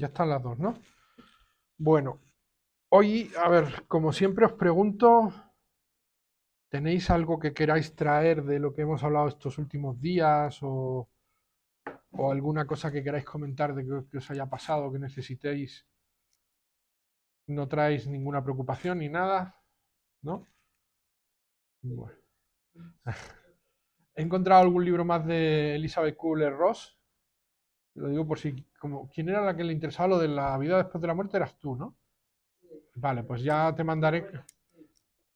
Ya están las dos, ¿no? Bueno, hoy, a ver, como siempre os pregunto, ¿tenéis algo que queráis traer de lo que hemos hablado estos últimos días o alguna cosa que queráis comentar de que os haya pasado, que necesitéis? ¿No traéis ninguna preocupación ni nada? ¿No? Bueno. He encontrado algún libro más de Elizabeth Kubler-Ross. Lo digo por si, como, ¿quién era la que le interesaba lo de la vida después de la muerte? Eras tú, ¿no? Vale, pues ya te mandaré.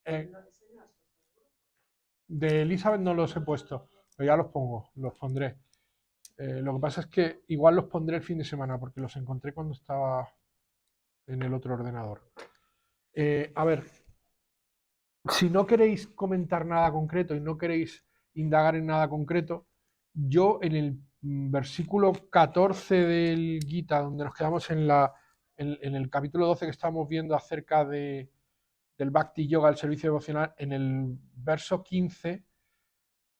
eh, De Elizabeth no los he puesto, pero ya los pongo, los pondré. Lo que pasa es que igual los pondré el fin de semana porque los encontré cuando estaba en el otro ordenador. A ver, si no queréis comentar nada concreto y no queréis indagar en nada concreto, yo en el versículo 14 del Gita, donde nos quedamos en el capítulo 12 que estamos viendo acerca del Bhakti Yoga, el servicio devocional, en el verso 15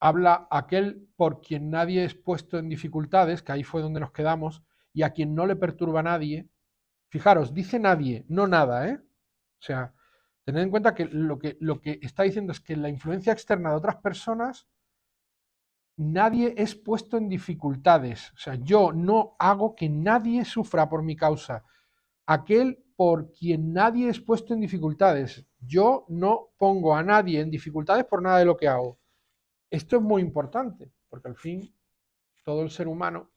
habla aquel por quien nadie es puesto en dificultades, que ahí fue donde nos quedamos, y a quien no le perturba nadie. Fijaros, dice nadie, no nada, ¿eh? O sea, tened en cuenta que lo que está diciendo es que la influencia externa de otras personas, nadie es puesto en dificultades. O sea, yo no hago que nadie sufra por mi causa. Aquel por quien nadie es puesto en dificultades. Yo no pongo a nadie en dificultades por nada de lo que hago. Esto es muy importante, porque al fin todo el ser humano,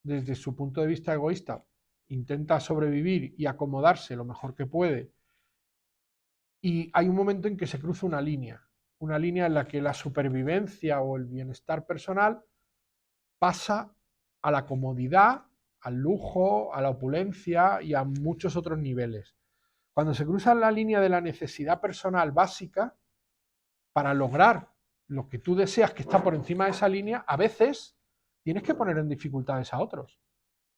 desde su punto de vista egoísta, intenta sobrevivir y acomodarse lo mejor que puede. Y hay un momento en que se cruza una línea en la que la supervivencia o el bienestar personal pasa a la comodidad, al lujo, a la opulencia y a muchos otros niveles. Cuando se cruza la línea de la necesidad personal básica, para lograr lo que tú deseas que está por encima de esa línea, a veces tienes que poner en dificultades a otros,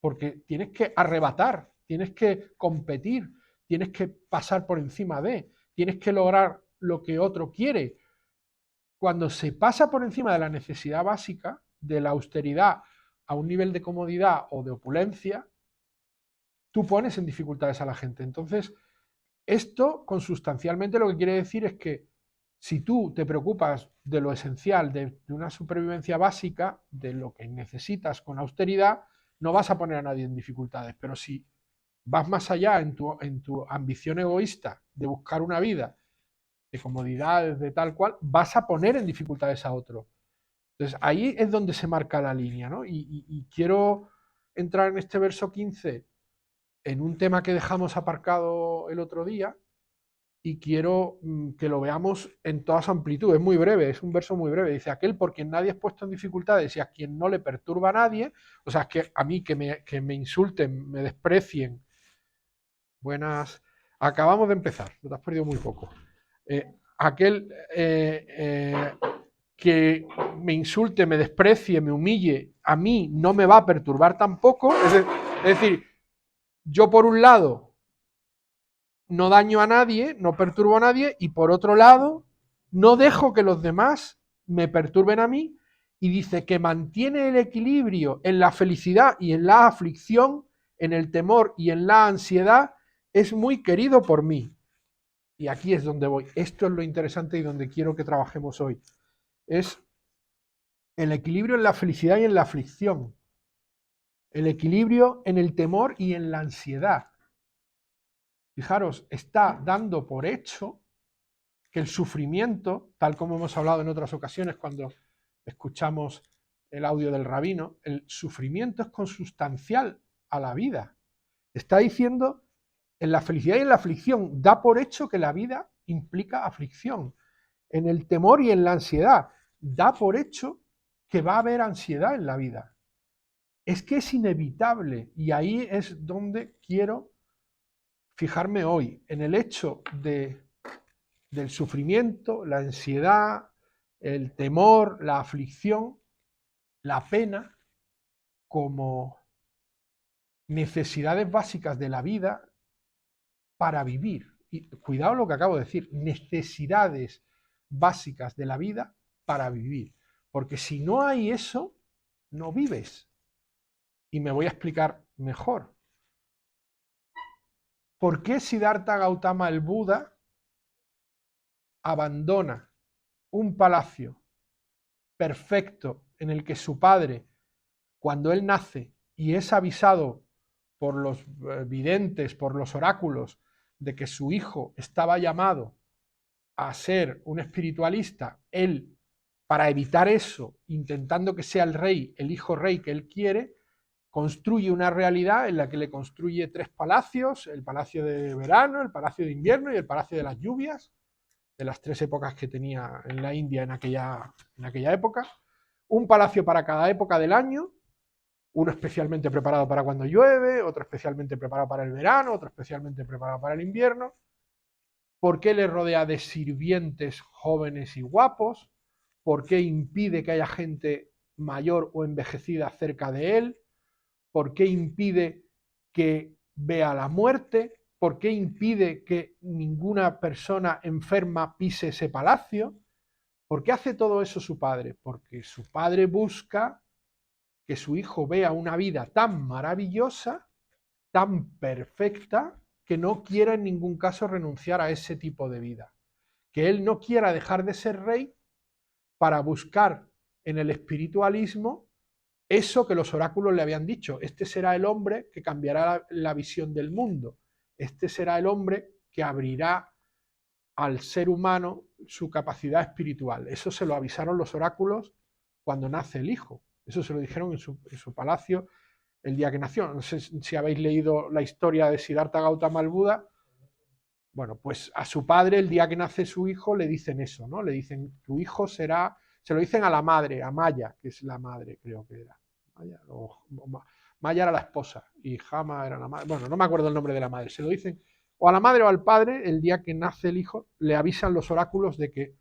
porque tienes que arrebatar, tienes que competir, tienes que pasar por encima tienes que lograr lo que otro quiere. Cuando se pasa por encima de la necesidad básica, de la austeridad a un nivel de comodidad o de opulencia, tú pones en dificultades a la gente. Entonces, esto consustancialmente lo que quiere decir es que si tú te preocupas de lo esencial, de una supervivencia básica, de lo que necesitas con austeridad, no vas a poner a nadie en dificultades. Pero si vas más allá en tu ambición egoísta de buscar una vida de comodidades, de tal cual, vas a poner en dificultades a otro. Entonces ahí es donde se marca la línea, ¿no? Y quiero entrar en este verso 15 en un tema que dejamos aparcado el otro día, y quiero que lo veamos en toda su amplitud. Es muy breve, es un verso muy breve. Dice, aquel por quien nadie es puesto en dificultades y a quien no le perturba a nadie, o sea, es que a mí que me insulten, me desprecien. Buenas. Acabamos de empezar, te has perdido muy poco. Aquel que me insulte, me desprecie, me humille, a mí no me va a perturbar tampoco. Es decir, yo por un lado no daño a nadie, no perturbo a nadie, y por otro lado, no dejo que los demás me perturben a mí, y dice que mantiene el equilibrio en la felicidad y en la aflicción, en el temor y en la ansiedad, es muy querido por mí. Y aquí es donde voy. Esto es lo interesante y donde quiero que trabajemos hoy. Es el equilibrio en la felicidad y en la aflicción. El equilibrio en el temor y en la ansiedad. Fijaros, está dando por hecho que el sufrimiento, tal como hemos hablado en otras ocasiones cuando escuchamos el audio del rabino, el sufrimiento es consustancial a la vida. Está diciendo en la felicidad y en la aflicción, da por hecho que la vida implica aflicción. En el temor y en la ansiedad, da por hecho que va a haber ansiedad en la vida. Es que es inevitable, y ahí es donde quiero fijarme hoy, en el hecho del sufrimiento, la ansiedad, el temor, la aflicción, la pena como necesidades básicas de la vida para vivir. Y cuidado lo que acabo de decir, necesidades básicas de la vida para vivir. Porque si no hay eso, no vives. Y me voy a explicar mejor. ¿por qué Siddhartha Gautama el Buda abandona un palacio perfecto en el que su padre, cuando él nace y es avisado por los videntes, por los oráculos, de que su hijo estaba llamado a ser un espiritualista, él, para evitar eso, intentando que sea el rey, el hijo rey que él quiere, construye una realidad en la que le construye 3 palacios, el palacio de verano, el palacio de invierno y el palacio de las lluvias, de las 3 épocas que tenía en la India en aquella época, un palacio para cada época del año, uno especialmente preparado para cuando llueve, otro especialmente preparado para el verano, otro especialmente preparado para el invierno. ¿Por qué le rodea de sirvientes jóvenes y guapos? ¿Por qué impide que haya gente mayor o envejecida cerca de él? ¿Por qué impide que vea la muerte? ¿Por qué impide que ninguna persona enferma pise ese palacio? ¿Por qué hace todo eso su padre? Porque su padre busca que su hijo vea una vida tan maravillosa, tan perfecta, que no quiera en ningún caso renunciar a ese tipo de vida. Que él no quiera dejar de ser rey para buscar en el espiritualismo eso que los oráculos le habían dicho. Este será el hombre que cambiará la visión del mundo. Este será el hombre que abrirá al ser humano su capacidad espiritual. Eso se lo avisaron los oráculos cuando nace el hijo. Eso se lo dijeron en su palacio el día que nació. No sé si habéis leído la historia de Siddhartha Gautama el Buda. Bueno, pues a su padre, el día que nace su hijo, le dicen eso, ¿no? Le dicen, tu hijo será, se lo dicen a la madre, a Maya, que es la madre, creo que era. Maya era la esposa y Jama era la madre. Bueno, no me acuerdo el nombre de la madre. Se lo dicen o a la madre o al padre, el día que nace el hijo, le avisan los oráculos de que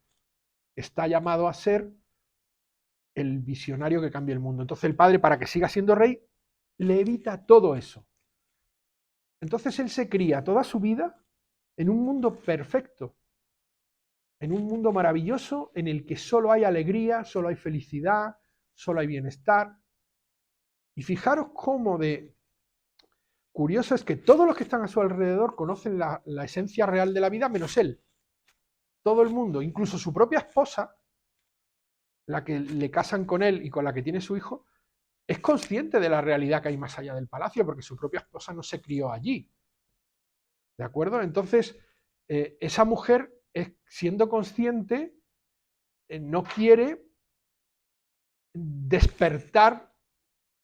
está llamado a ser el visionario que cambie el mundo. Entonces el padre, para que siga siendo rey, le evita todo eso. Entonces él se cría toda su vida en un mundo perfecto, en un mundo maravilloso en el que solo hay alegría, solo hay felicidad, solo hay bienestar. Y fijaros cómo de curioso es que todos los que están a su alrededor conocen la esencia real de la vida menos él. Todo el mundo, incluso su propia esposa, la que le casan con él y con la que tiene su hijo, es consciente de la realidad que hay más allá del palacio, porque su propia esposa no se crió allí. ¿De acuerdo? Entonces, esa mujer, siendo consciente, no quiere despertar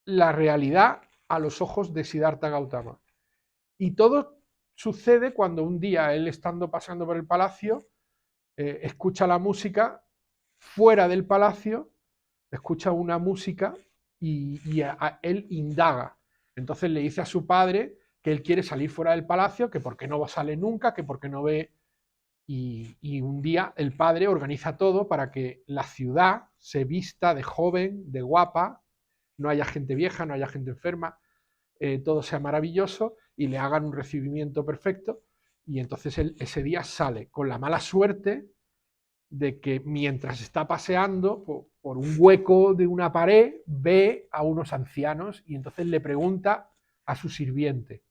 la realidad a los ojos de Siddhartha Gautama. Y todo sucede cuando un día él, estando pasando por el palacio, escucha la música fuera del palacio, escucha una música y él indaga. Entonces le dice a su padre que él quiere salir fuera del palacio, que por qué no sale nunca, que por qué no ve. Y un día el padre organiza todo para que la ciudad se vista de joven, de guapa, no haya gente vieja, no haya gente enferma, todo sea maravilloso y le hagan un recibimiento perfecto. Y entonces él ese día sale con la mala suerte de que mientras está paseando por un hueco de una pared, ve a unos ancianos y entonces le pregunta a su sirviente.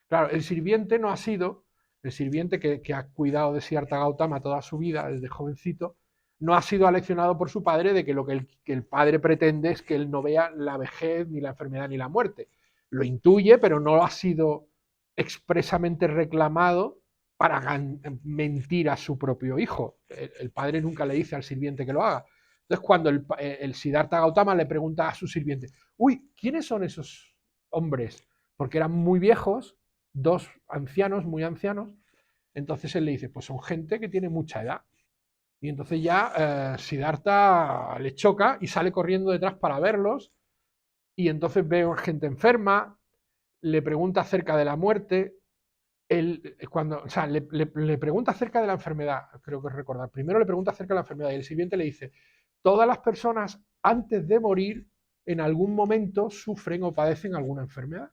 Claro, el sirviente no ha sido, el sirviente que ha cuidado de Siddhartha Gautama toda su vida, desde jovencito, no ha sido aleccionado por su padre de que lo que el padre pretende es que él no vea la vejez, ni la enfermedad, ni la muerte. Lo intuye, pero no ha sido expresamente reclamado para mentir a su propio hijo. El padre nunca le dice al sirviente que lo haga. Entonces, cuando el Siddhartha Gautama le pregunta a su sirviente, uy, ¿quiénes son esos hombres? Porque eran muy viejos, 2 ancianos, muy ancianos. Entonces él le dice, pues son gente que tiene mucha edad. Y entonces ya Siddhartha le choca y sale corriendo detrás para verlos. Y entonces ve a gente enferma, le pregunta acerca de la muerte. Le pregunta acerca de la enfermedad, creo que es recordar. Primero le pregunta acerca de la enfermedad y el sirviente le dice, todas las personas antes de morir en algún momento sufren o padecen alguna enfermedad.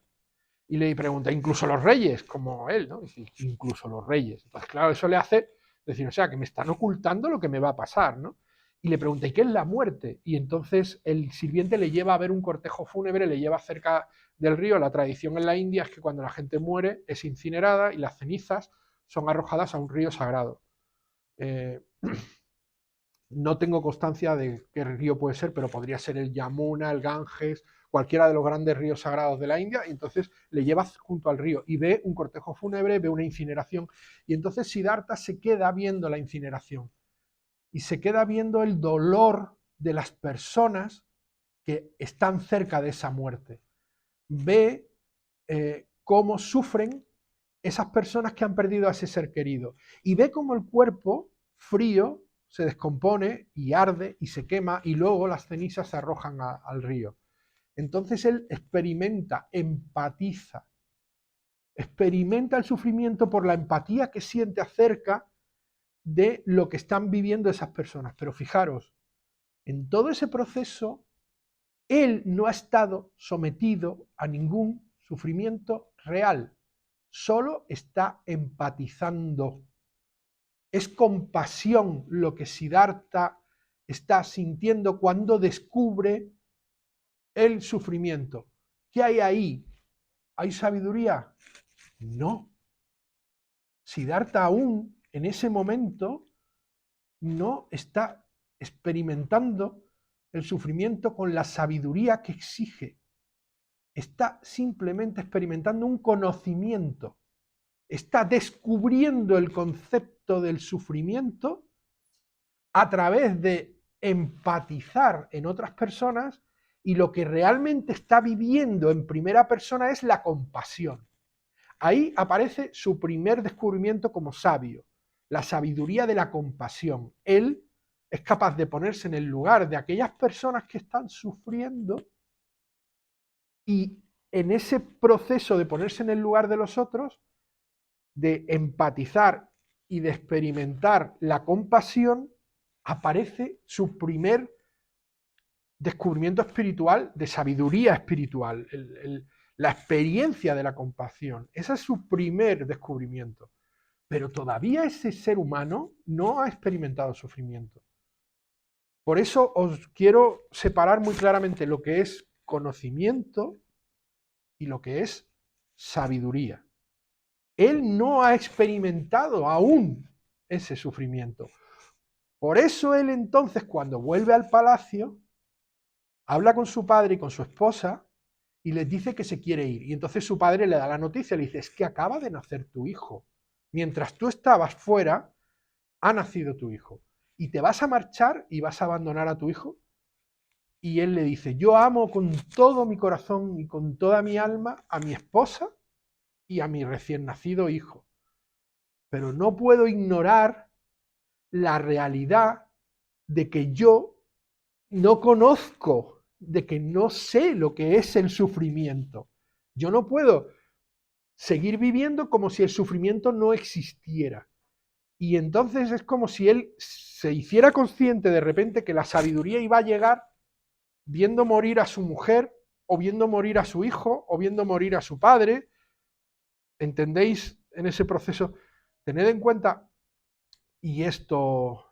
Y le pregunta, incluso los reyes, como él, ¿no? Dice, incluso los reyes. Entonces, claro, eso le hace decir, o sea, que me están ocultando lo que me va a pasar, ¿no? y le pregunta, ¿y qué es la muerte? Y entonces el sirviente le lleva a ver un cortejo fúnebre, le lleva cerca del río. La tradición en la India es que cuando la gente muere es incinerada y las cenizas son arrojadas a un río sagrado. No tengo constancia de qué río puede ser, pero podría ser el Yamuna, el Ganges, cualquiera de los grandes ríos sagrados de la India, y entonces le lleva junto al río y ve un cortejo fúnebre, ve una incineración, y entonces Siddhartha se queda viendo la incineración y se queda viendo el dolor de las personas que están cerca de esa muerte. Ve cómo sufren esas personas que han perdido a ese ser querido y ve cómo el cuerpo frío se descompone y arde y se quema y luego las cenizas se arrojan al río. Entonces él experimenta, empatiza, experimenta el sufrimiento por la empatía que siente acerca de lo que están viviendo esas personas. Pero fijaros, en todo ese proceso, él no ha estado sometido a ningún sufrimiento real, solo está empatizando. Es compasión lo que Siddhartha está sintiendo cuando descubre el sufrimiento. ¿Qué hay ahí? ¿Hay sabiduría? No. Siddhartha aún en ese momento no está experimentando el sufrimiento con la sabiduría que exige. Está simplemente experimentando un conocimiento. Está descubriendo el concepto del sufrimiento a través de empatizar en otras personas, y lo que realmente está viviendo en primera persona es la compasión. Ahí aparece su primer descubrimiento como sabio, la sabiduría de la compasión. Él es capaz de ponerse en el lugar de aquellas personas que están sufriendo y en ese proceso de ponerse en el lugar de los otros, de empatizar y de experimentar la compasión, aparece su primer descubrimiento espiritual, de sabiduría espiritual, la experiencia de la compasión. Ese es su primer descubrimiento. Pero todavía ese ser humano no ha experimentado sufrimiento. Por eso os quiero separar muy claramente lo que es conocimiento y lo que es sabiduría. Él no ha experimentado aún ese sufrimiento. Por eso él entonces, cuando vuelve al palacio, habla con su padre y con su esposa y les dice que se quiere ir. Y entonces su padre le da la noticia, le dice, es que acaba de nacer tu hijo. Mientras tú estabas fuera, ha nacido tu hijo. ¿Y te vas a marchar y vas a abandonar a tu hijo? Y él le dice, yo amo con todo mi corazón y con toda mi alma a mi esposa y a mi recién nacido hijo. Pero no puedo ignorar la realidad de que yo no conozco, de que no sé lo que es el sufrimiento. Yo no puedo seguir viviendo como si el sufrimiento no existiera. Y entonces es como si él se hiciera consciente de repente que la sabiduría iba a llegar viendo morir a su mujer, o viendo morir a su hijo, o viendo morir a su padre. ¿Entendéis en ese proceso? Tened en cuenta, y esto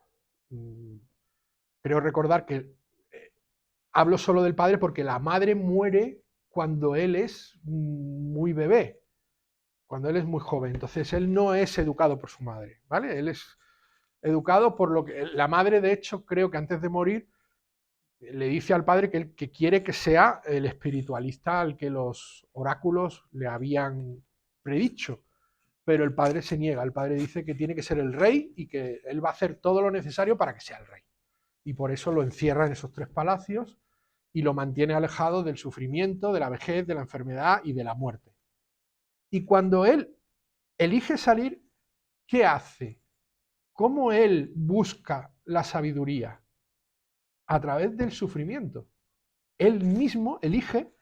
creo recordar que hablo solo del padre porque la madre muere cuando él es muy bebé, cuando él es muy joven. Entonces él no es educado por su madre, ¿vale? Él es educado por lo que... La madre, de hecho, creo que antes de morir, le dice al padre que quiere que sea el espiritualista al que los oráculos le habían predicho. Pero el padre se niega, el padre dice que tiene que ser el rey y que él va a hacer todo lo necesario para que sea el rey. Y por eso lo encierra en esos 3 palacios y lo mantiene alejado del sufrimiento, de la vejez, de la enfermedad y de la muerte. Y cuando él elige salir, ¿qué hace? ¿Cómo él busca la sabiduría? A través del sufrimiento. Él mismo elige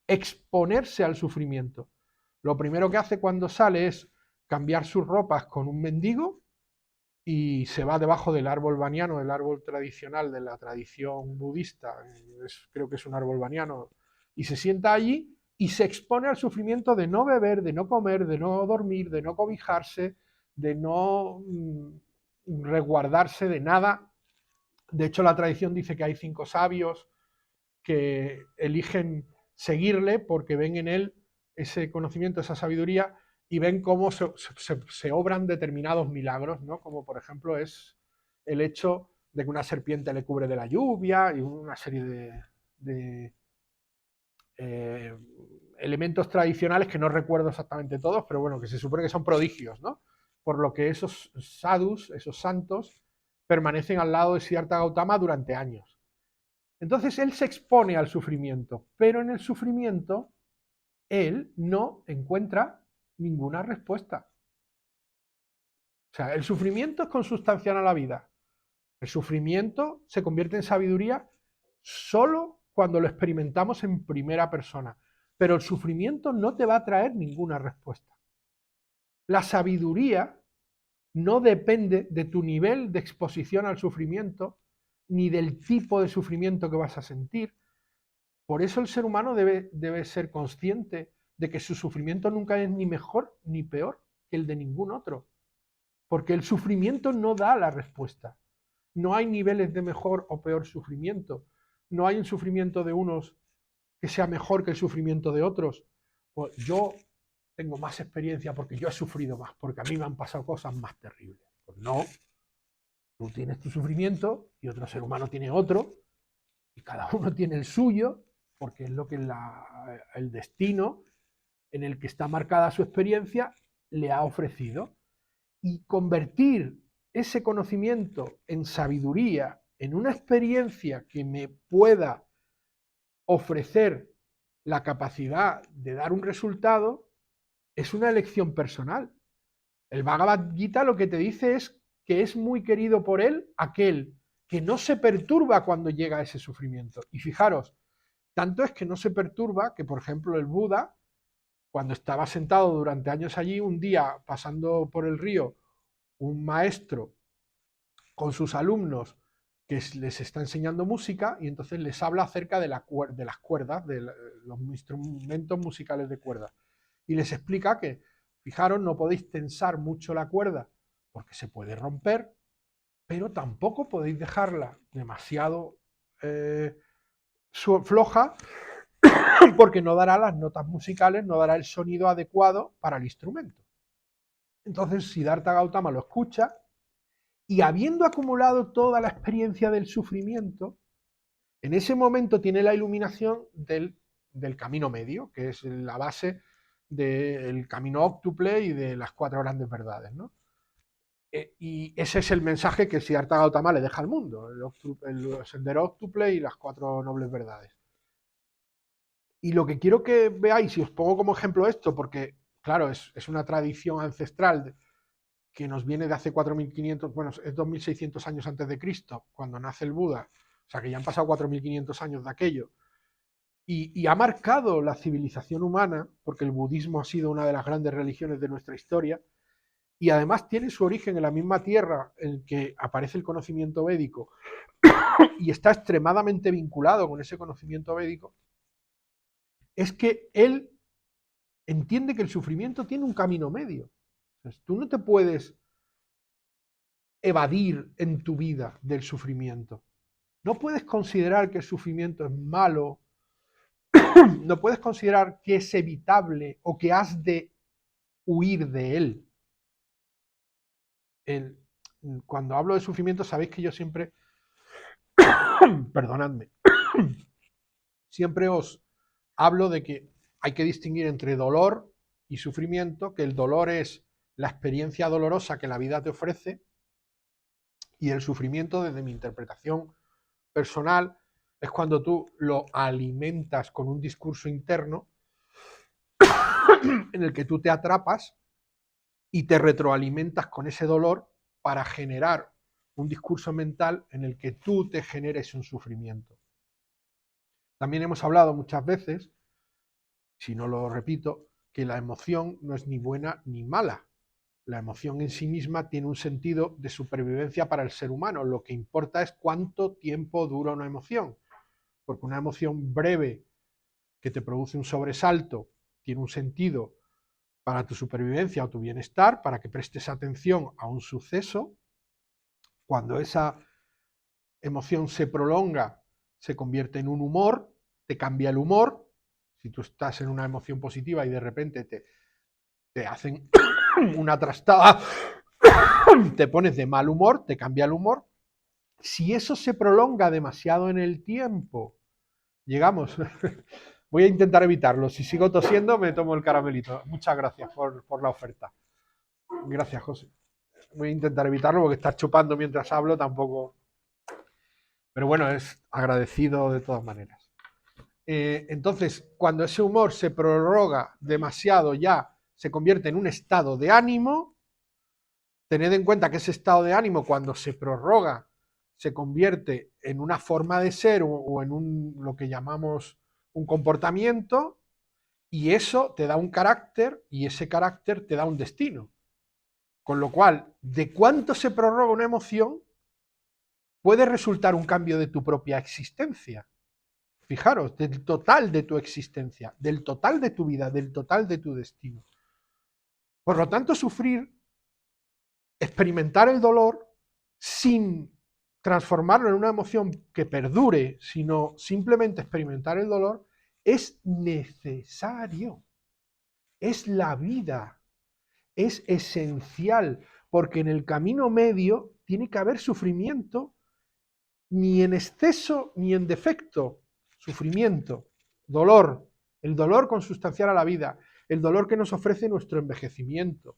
exponerse al sufrimiento. Lo primero que hace cuando sale es cambiar sus ropas con un mendigo y se va debajo del árbol baniano, el árbol tradicional de la tradición budista, creo que es un árbol baniano, y se sienta allí y se expone al sufrimiento de no beber, de no comer, de no dormir, de no cobijarse, de no resguardarse de nada De hecho, la tradición dice que hay 5 sabios que eligen seguirle porque ven en él ese conocimiento, esa sabiduría, y ven cómo se obran determinados milagros, ¿no? Como por ejemplo es el hecho de que una serpiente le cubre de la lluvia y una serie de eh, elementos tradicionales que no recuerdo exactamente todos, pero bueno, que se supone que son prodigios, ¿no? Por lo que esos sadhus, esos santos, permanecen al lado de Siddhartha Gautama durante años. Entonces él se expone al sufrimiento, pero en el sufrimiento él no encuentra ninguna respuesta. O sea, el sufrimiento es consustancial a la vida. El sufrimiento se convierte en sabiduría solo cuando lo experimentamos en primera persona. Pero el sufrimiento no te va a traer ninguna respuesta. La sabiduría no depende de tu nivel de exposición al sufrimiento, ni del tipo de sufrimiento que vas a sentir. Por eso el ser humano debe ser consciente de que su sufrimiento nunca es ni mejor ni peor que el de ningún otro. Porque el sufrimiento no da la respuesta. No hay niveles de mejor o peor sufrimiento. No hay un sufrimiento de unos que sea mejor que el sufrimiento de otros. Pues yo tengo más experiencia porque yo he sufrido más, porque a mí me han pasado cosas más terribles. Pues no, tú tienes tu sufrimiento y otro ser humano tiene otro, y cada uno tiene el suyo, porque es lo que el destino en el que está marcada su experiencia le ha ofrecido. Y convertir ese conocimiento en sabiduría, en una experiencia que me pueda ofrecer la capacidad de dar un resultado, es una elección personal. El Bhagavad Gita lo que te dice es que es muy querido por él aquel que no se perturba cuando llega a ese sufrimiento. Y fijaros, tanto es que no se perturba que, por ejemplo, el Buda, cuando estaba sentado durante años allí, un día pasando por el río, un maestro con sus alumnos que les está enseñando música y entonces les habla acerca de las cuerdas, de los instrumentos musicales de cuerda. Y les explica que, fijaros, no podéis tensar mucho la cuerda porque se puede romper, pero tampoco podéis dejarla demasiado floja porque no dará las notas musicales, no dará el sonido adecuado para el instrumento. Entonces Siddhartha Gautama lo escucha y habiendo acumulado toda la experiencia del sufrimiento, en ese momento tiene la iluminación del camino medio, que es la base del camino óctuple y de las 4 grandes verdades, ¿no? Y ese es el mensaje que Siddhartha Gautama le deja al mundo, el sendero óctuple y las 4 nobles verdades. Y lo que quiero que veáis, y os pongo como ejemplo esto, porque claro, es una tradición ancestral que nos viene de hace 4.500, bueno, es 2.600 años antes de Cristo, cuando nace el Buda, o sea que ya han pasado 4.500 años de aquello, y ha marcado la civilización humana, porque el budismo ha sido una de las grandes religiones de nuestra historia, y además tiene su origen en la misma tierra en que aparece el conocimiento védico, y está extremadamente vinculado con ese conocimiento védico, es que él entiende que el sufrimiento tiene un camino medio. Entonces, tú no te puedes evadir en tu vida del sufrimiento. No puedes considerar que el sufrimiento es malo, no puedes considerar que es evitable o que has de huir de él. El, cuando hablo de sufrimiento, sabéis que yo siempre, perdonadme, siempre os hablo de que hay que distinguir entre dolor y sufrimiento, que el dolor es la experiencia dolorosa que la vida te ofrece y el sufrimiento, desde mi interpretación personal, es cuando tú lo alimentas con un discurso interno en el que tú te atrapas y te retroalimentas con ese dolor para generar un discurso mental en el que tú te generes un sufrimiento. También hemos hablado muchas veces, si no lo repito, que la emoción no es ni buena ni mala. La emoción en sí misma tiene un sentido de supervivencia para el ser humano. Lo que importa es cuánto tiempo dura una emoción. Porque una emoción breve que te produce un sobresalto tiene un sentido para tu supervivencia o tu bienestar, para que prestes atención a un suceso, cuando esa emoción se prolonga, se convierte en un humor, te cambia el humor. Si tú estás en una emoción positiva y de repente te hacen una trastada, te pones de mal humor, te cambia el humor. Si eso se prolonga demasiado en el tiempo, llegamos, voy a intentar evitarlo. Si sigo tosiendo, me tomo el caramelito. Muchas gracias por la oferta. Gracias, José. Voy a intentar evitarlo porque estar chupando mientras hablo tampoco. Pero bueno, es agradecido de todas maneras. Entonces, cuando ese humor se prorroga demasiado ya, se convierte en un estado de ánimo. Tened en cuenta que ese estado de ánimo, cuando se prorroga, se convierte en una forma de ser o en lo que llamamos un comportamiento, y eso te da un carácter y ese carácter te da un destino. Con lo cual, de cuánto se prorroga una emoción, puede resultar un cambio de tu propia existencia. Fijaros, del total de tu existencia, del total de tu vida, del total de tu destino. Por lo tanto, sufrir, experimentar el dolor sin transformarlo en una emoción que perdure, sino simplemente experimentar el dolor, es necesario. Es la vida. Es esencial, porque en el camino medio tiene que haber sufrimiento, ni en exceso ni en defecto. Sufrimiento, dolor, el dolor consustancial a la vida, el dolor que nos ofrece nuestro envejecimiento,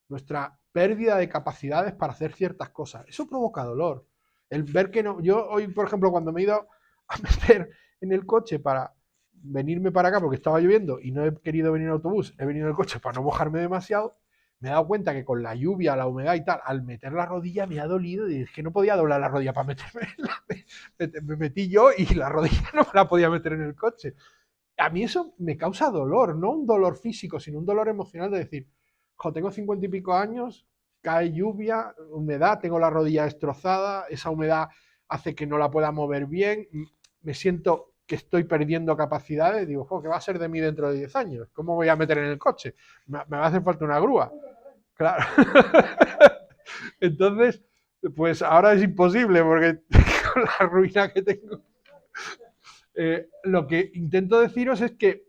nuestra pérdida de capacidades para hacer ciertas cosas. Eso provoca dolor. El ver que no. Yo hoy, por ejemplo, cuando me he ido a meter en el coche para venirme para acá porque estaba lloviendo y no he querido venir en autobús, he venido en el coche para no mojarme demasiado, me he dado cuenta que con la lluvia, la humedad y tal, al meter la rodilla me ha dolido y es que no podía doblar la rodilla para meterme. Me metí yo y la rodilla no me la podía meter en el coche. A mí eso me causa dolor, no un dolor físico, sino un dolor emocional de decir, jo, tengo 50 y pico años, cae lluvia, humedad, tengo la rodilla destrozada, esa humedad hace que no la pueda mover bien, me siento que estoy perdiendo capacidades, digo, jo, ¿qué va a ser de mí dentro de 10 años? ¿Cómo voy a meter en el coche? Me va a hacer falta una grúa. Claro. Entonces, pues ahora es imposible porque con la ruina que tengo. Lo que intento deciros es que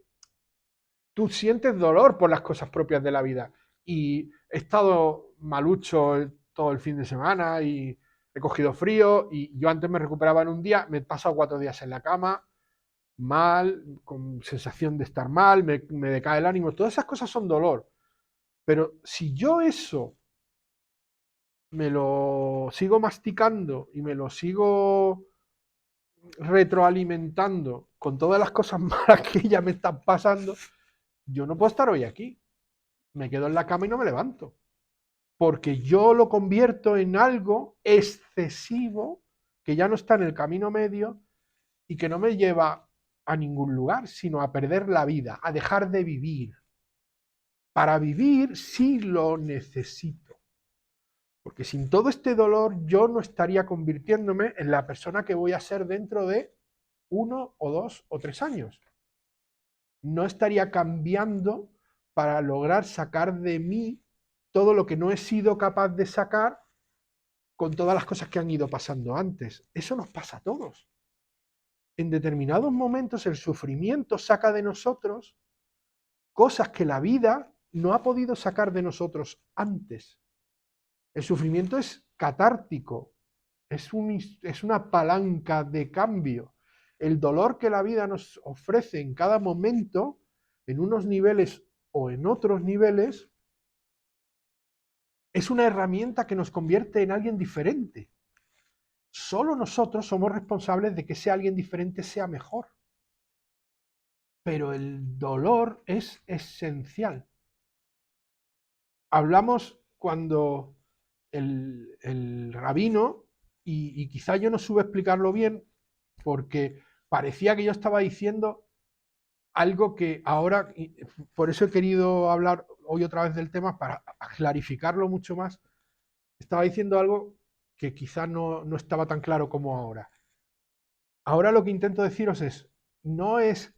tú sientes dolor por las cosas propias de la vida. Y he estado malucho todo el fin de semana y he cogido frío y yo antes me recuperaba en un día, me he pasado 4 días en la cama, mal, con sensación de estar mal, me decae el ánimo, todas esas cosas son dolor. Pero si yo eso me lo sigo masticando y me lo sigo retroalimentando con todas las cosas malas que ya me están pasando, yo no puedo estar hoy aquí. Me quedo en la cama y no me levanto. Porque yo lo convierto en algo excesivo que ya no está en el camino medio y que no me lleva a ningún lugar, sino a perder la vida, a dejar de vivir. Para vivir sí lo necesito. Porque sin todo este dolor yo no estaría convirtiéndome en la persona que voy a ser dentro de 1 o 2 o 3 años. No estaría cambiando para lograr sacar de mí todo lo que no he sido capaz de sacar con todas las cosas que han ido pasando antes. Eso nos pasa a todos. En determinados momentos el sufrimiento saca de nosotros cosas que la vida no ha podido sacar de nosotros antes. El sufrimiento es catártico, es una palanca de cambio. El dolor que la vida nos ofrece en cada momento, en unos niveles o en otros niveles, es una herramienta que nos convierte en alguien diferente. Solo nosotros somos responsables de que ese alguien diferente sea mejor. Pero el dolor es esencial. Hablamos cuando el rabino, y quizá yo no supe explicarlo bien, porque parecía que yo estaba diciendo algo que ahora, por eso he querido hablar hoy otra vez del tema, para clarificarlo mucho más. Estaba diciendo algo que quizá no estaba tan claro como ahora. Ahora lo que intento deciros es, no es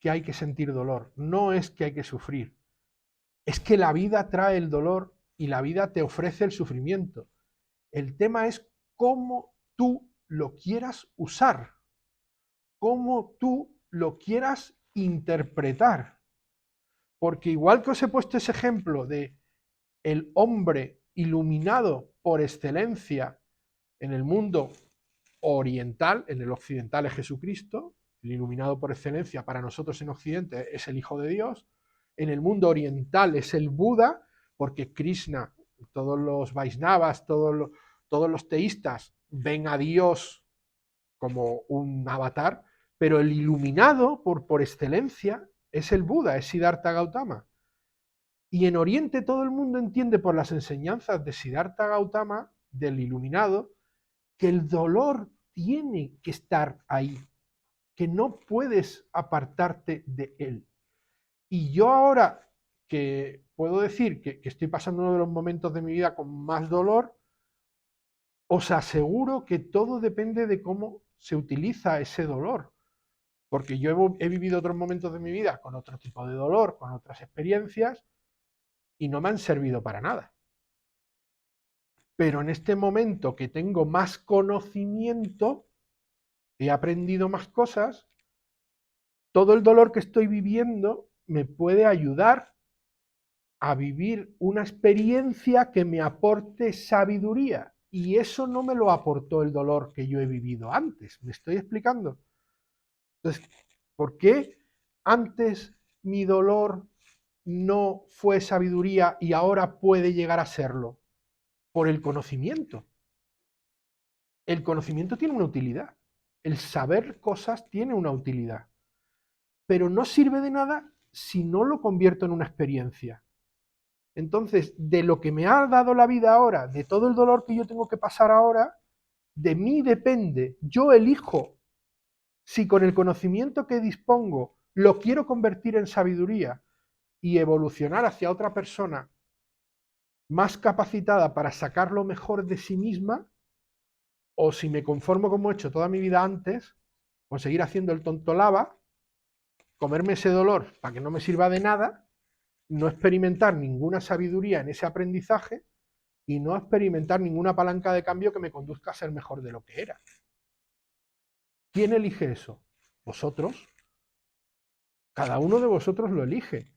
que hay que sentir dolor, no es que hay que sufrir, es que la vida trae el dolor y la vida te ofrece el sufrimiento. El tema es cómo tú lo quieras usar, cómo tú lo quieras interpretar. Porque igual que os he puesto ese ejemplo de el hombre iluminado por excelencia en el mundo oriental, en el occidental es Jesucristo, el iluminado por excelencia para nosotros en Occidente es el Hijo de Dios, en el mundo oriental es el Buda, porque Krishna, todos los Vaisnavas, todos los teístas ven a Dios como un avatar, pero el iluminado por excelencia es el Buda, es Siddhartha Gautama. Y en Oriente todo el mundo entiende por las enseñanzas de Siddhartha Gautama, del iluminado, que el dolor tiene que estar ahí, que no puedes apartarte de él. Y yo ahora que puedo decir que estoy pasando uno de los momentos de mi vida con más dolor, os aseguro que todo depende de cómo se utiliza ese dolor. Porque yo he vivido otros momentos de mi vida con otro tipo de dolor, con otras experiencias, y no me han servido para nada. Pero en este momento que tengo más conocimiento, he aprendido más cosas, todo el dolor que estoy viviendo me puede ayudar a vivir una experiencia que me aporte sabiduría. Y eso no me lo aportó el dolor que yo he vivido antes. ¿Me estoy explicando? Entonces, ¿por qué antes mi dolor no fue sabiduría y ahora puede llegar a serlo? Por el conocimiento. El conocimiento tiene una utilidad. El saber cosas tiene una utilidad. Pero no sirve de nada si no lo convierto en una experiencia. Entonces, de lo que me ha dado la vida ahora, de todo el dolor que yo tengo que pasar ahora, de mí depende. Yo elijo si con el conocimiento que dispongo lo quiero convertir en sabiduría y evolucionar hacia otra persona más capacitada para sacar lo mejor de sí misma, o si me conformo como he hecho toda mi vida antes, con seguir haciendo el tonto lava, comerme ese dolor para que no me sirva de nada, no experimentar ninguna sabiduría en ese aprendizaje y no experimentar ninguna palanca de cambio que me conduzca a ser mejor de lo que era. ¿Quién elige eso? Vosotros. Cada uno de vosotros lo elige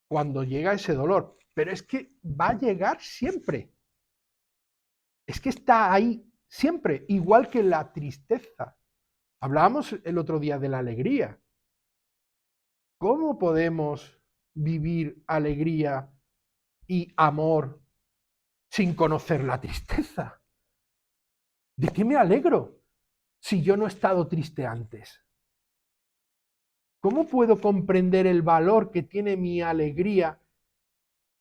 cuando llega ese dolor. Pero es que va a llegar siempre. Es que está ahí siempre, igual que la tristeza. Hablábamos el otro día de la alegría. ¿Cómo podemos vivir alegría y amor sin conocer la tristeza? ¿De qué me alegro si yo no he estado triste antes? ¿Cómo puedo comprender el valor que tiene mi alegría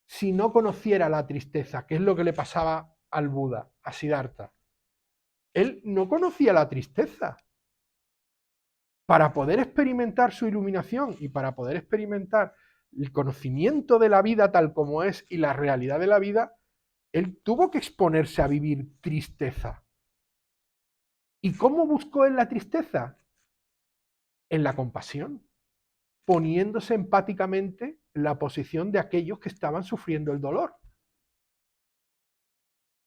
si no conociera la tristeza? ¿Qué es lo que le pasaba al Buda, a Siddhartha? Él no conocía la tristeza. Para poder experimentar su iluminación y para poder experimentar el conocimiento de la vida tal como es y la realidad de la vida, él tuvo que exponerse a vivir tristeza. ¿Y cómo buscó él la tristeza? En la compasión, poniéndose empáticamente en la posición de aquellos que estaban sufriendo el dolor.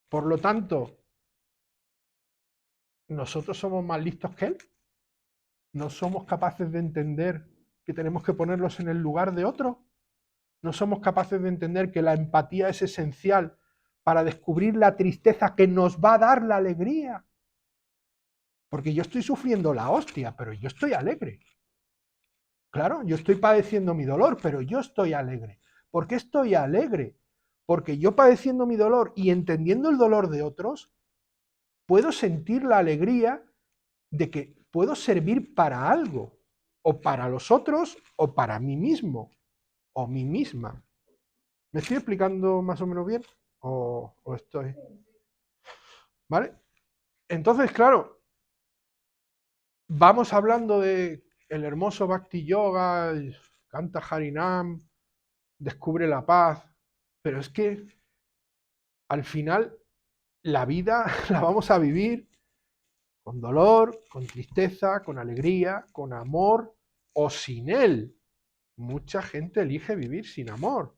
Por lo tanto, ¿nosotros somos más listos que él? ¿No somos capaces de entender que tenemos que ponerlos en el lugar de otro? ¿No somos capaces de entender que la empatía es esencial para descubrir la tristeza que nos va a dar la alegría? Porque yo estoy sufriendo la hostia, pero yo estoy alegre. Claro, yo estoy padeciendo mi dolor, pero yo estoy alegre. ¿Por qué estoy alegre? Porque yo padeciendo mi dolor y entendiendo el dolor de otros, puedo sentir la alegría de que puedo servir para algo, o para los otros, o para mí mismo, o mí misma. ¿Me estoy explicando más o menos bien? ¿O estoy? ¿Vale? Entonces, claro, vamos hablando de el hermoso Bhakti Yoga, canta Harinam, descubre la paz, pero es que al final la vida la vamos a vivir con dolor, con tristeza, con alegría, con amor o sin él. Mucha gente elige vivir sin amor.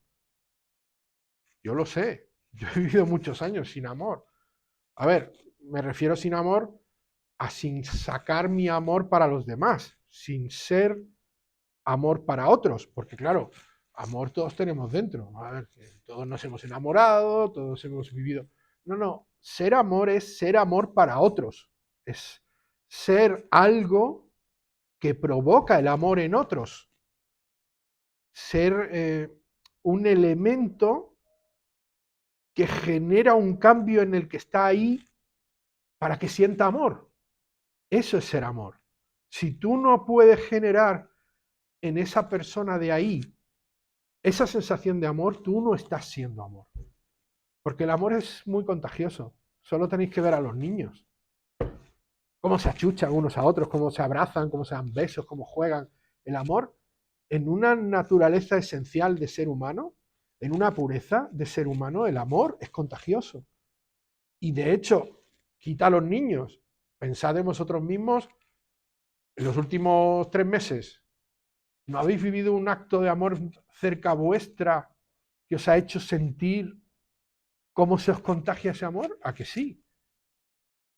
Yo lo sé, yo he vivido muchos años sin amor. A ver, me refiero sin amor sin sacar mi amor para los demás, sin ser amor para otros, porque claro, amor todos tenemos dentro. A ver, que todos nos hemos enamorado, todos hemos vivido. No, ser amor es ser amor para otros, es ser algo que provoca el amor en otros, ser un elemento que genera un cambio en el que está ahí para que sienta amor. Eso es ser amor. Si tú no puedes generar en esa persona de ahí esa sensación de amor, tú no estás siendo amor. Porque el amor es muy contagioso. Solo tenéis que ver a los niños. Cómo se achuchan unos a otros, cómo se abrazan, cómo se dan besos, cómo juegan. El amor, en una naturaleza esencial de ser humano, en una pureza de ser humano, el amor es contagioso. Y de hecho, quita a los niños. Pensad en vosotros mismos en los últimos 3 meses. ¿No habéis vivido un acto de amor cerca vuestra que os ha hecho sentir cómo se os contagia ese amor? ¿A que sí?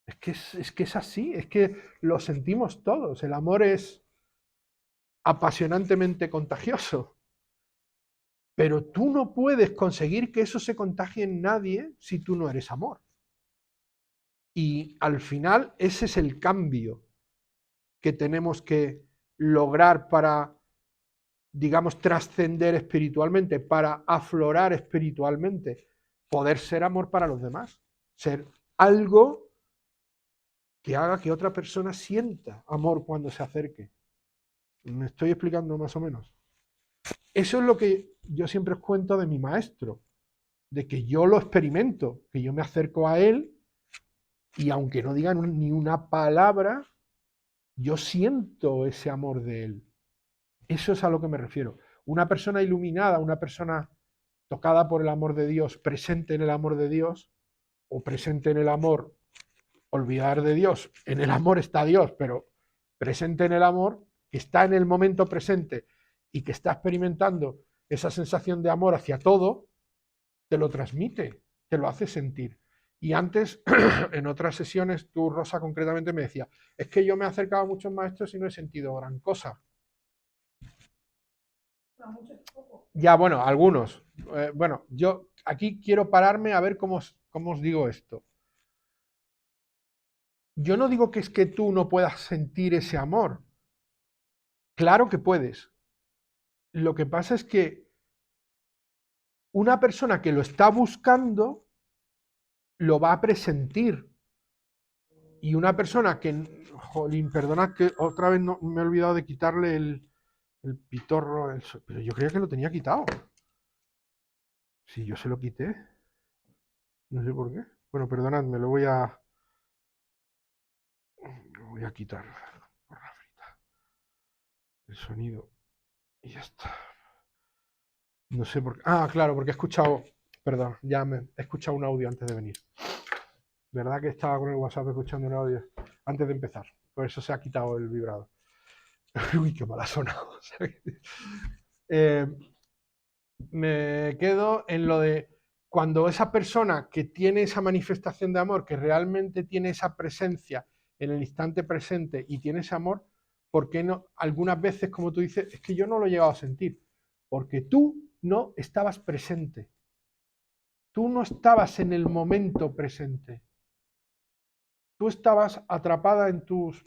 Es que es así, es que lo sentimos todos. El amor es apasionantemente contagioso. Pero tú no puedes conseguir que eso se contagie en nadie si tú no eres amor. Y al final ese es el cambio que tenemos que lograr para, digamos, trascender espiritualmente, para aflorar espiritualmente, poder ser amor para los demás, ser algo que haga que otra persona sienta amor cuando se acerque. ¿Me estoy explicando más o menos? Eso es lo que yo siempre os cuento de mi maestro, de que yo lo experimento, que yo me acerco a él y aunque no digan ni una palabra, yo siento ese amor de él. Eso es a lo que me refiero. Una persona iluminada, una persona tocada por el amor de Dios, presente en el amor de Dios, o presente en el amor, olvidar de Dios, en el amor está Dios, pero presente en el amor, que está en el momento presente y que está experimentando esa sensación de amor hacia todo, te lo transmite, te lo hace sentir. Y antes, en otras sesiones, tú, Rosa, concretamente me decía, es que yo me he acercado a muchos maestros y no he sentido gran cosa. Ya, bueno, algunos. Bueno, yo aquí quiero pararme a ver cómo os digo esto. Yo no digo que es que tú no puedas sentir ese amor. Claro que puedes. Lo que pasa es que una persona que lo está buscando lo va a presentir. Y una persona que, jolín, perdonad que otra vez no, me he olvidado de quitarle el pitorro, pero yo creía que lo tenía quitado. Si yo se lo quité, no sé por qué. Bueno, perdonadme, lo voy a quitar el sonido y ya está. No sé por qué. Ah, claro, porque he escuchado, perdón, he escuchado un audio antes de venir. ¿Verdad que estaba con el WhatsApp escuchando un audio antes de empezar? Por eso se ha quitado el vibrador. Uy, qué mal ha sonado. Me quedo en lo de cuando esa persona que tiene esa manifestación de amor, que realmente tiene esa presencia en el instante presente y tiene ese amor, ¿por qué no? Algunas veces, como tú dices, es que yo no lo he llegado a sentir, porque tú no estabas presente. Tú no estabas en el momento presente. Tú estabas atrapada en tus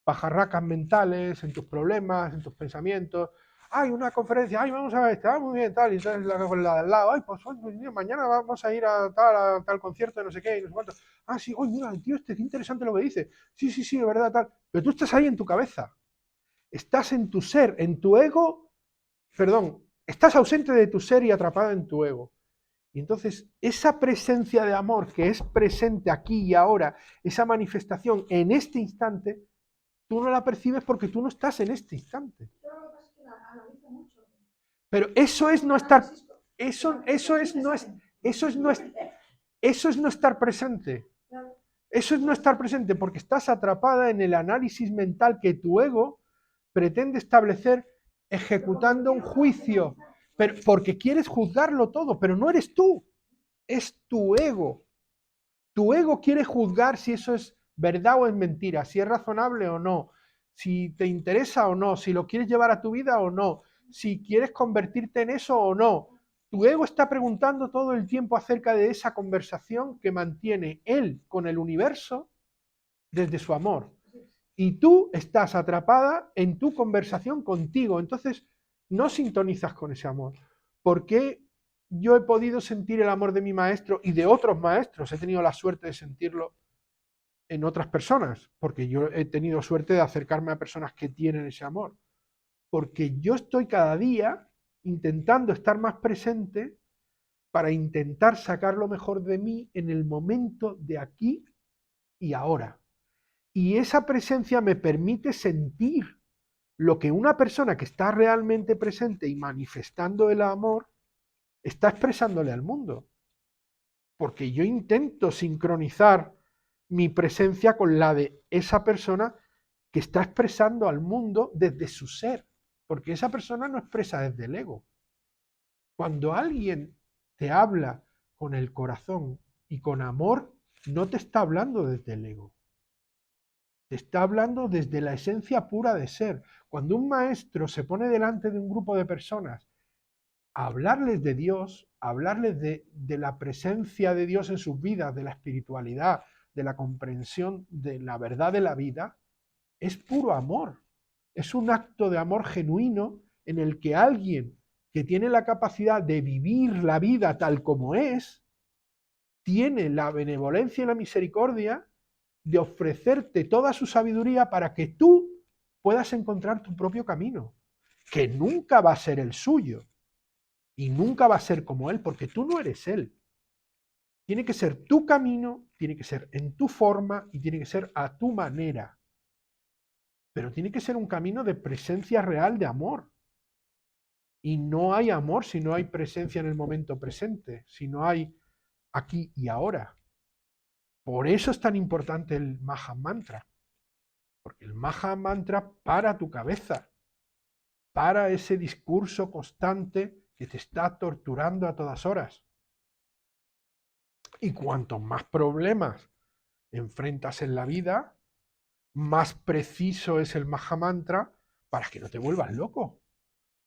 pajarracas mentales, en tus problemas, en tus pensamientos. Hay una conferencia, ay, vamos a ver, está muy bien, tal, y entonces la de al lado, ay, pues mañana vamos a ir a tal concierto, no sé qué, y no sé cuánto. Ah, sí, oye, mira, el tío este, qué interesante lo que dice. Sí, sí, sí, de verdad, tal. Pero tú estás ahí en tu cabeza. Estás en tu ser, en tu ego, perdón, estás ausente de tu ser y atrapada en tu ego. Y entonces esa presencia de amor que es presente aquí y ahora, esa manifestación en este instante, tú no la percibes porque tú no estás en este instante. Pero eso es no estar, eso es no es, eso es no es, eso es no estar presente. Eso es no estar presente porque estás atrapada en el análisis mental que tu ego pretende establecer ejecutando un juicio, pero porque quieres juzgarlo todo, pero no eres tú, es tu ego. Tu ego quiere juzgar si eso es verdad o es mentira, si es razonable o no, si te interesa o no, si lo quieres llevar a tu vida o no, si quieres convertirte en eso o no. Tu ego está preguntando todo el tiempo acerca de esa conversación que mantiene él con el universo desde su amor. Y tú estás atrapada en tu conversación contigo. Entonces, no sintonizas con ese amor. ¿Por qué yo he podido sentir el amor de mi maestro y de otros maestros? He tenido la suerte de sentirlo en otras personas, porque yo he tenido suerte de acercarme a personas que tienen ese amor. Porque yo estoy cada día intentando estar más presente para intentar sacar lo mejor de mí en el momento de aquí y ahora. Y esa presencia me permite sentir lo que una persona que está realmente presente y manifestando el amor está expresándole al mundo. Porque yo intento sincronizar mi presencia con la de esa persona que está expresando al mundo desde su ser. Porque esa persona no expresa desde el ego. Cuando alguien te habla con el corazón y con amor, no te está hablando desde el ego. Te está hablando desde la esencia pura de ser. Cuando un maestro se pone delante de un grupo de personas a hablarles de Dios, a hablarles de la presencia de Dios en sus vidas, de la espiritualidad, de la comprensión de la verdad de la vida, es puro amor. Es un acto de amor genuino en el que alguien que tiene la capacidad de vivir la vida tal como es, tiene la benevolencia y la misericordia de ofrecerte toda su sabiduría para que tú puedas encontrar tu propio camino, que nunca va a ser el suyo y nunca va a ser como él, porque tú no eres él. Tiene que ser tu camino, tiene que ser en tu forma y tiene que ser a tu manera. Pero tiene que ser un camino de presencia real de amor. Y no hay amor si no hay presencia en el momento presente, si no hay aquí y ahora. Por eso es tan importante el Maha Mantra. Porque el Maha Mantra para tu cabeza, para ese discurso constante que te está torturando a todas horas. Y cuantos más problemas enfrentas en la vida, más preciso es el Maha Mantra para que no te vuelvas loco.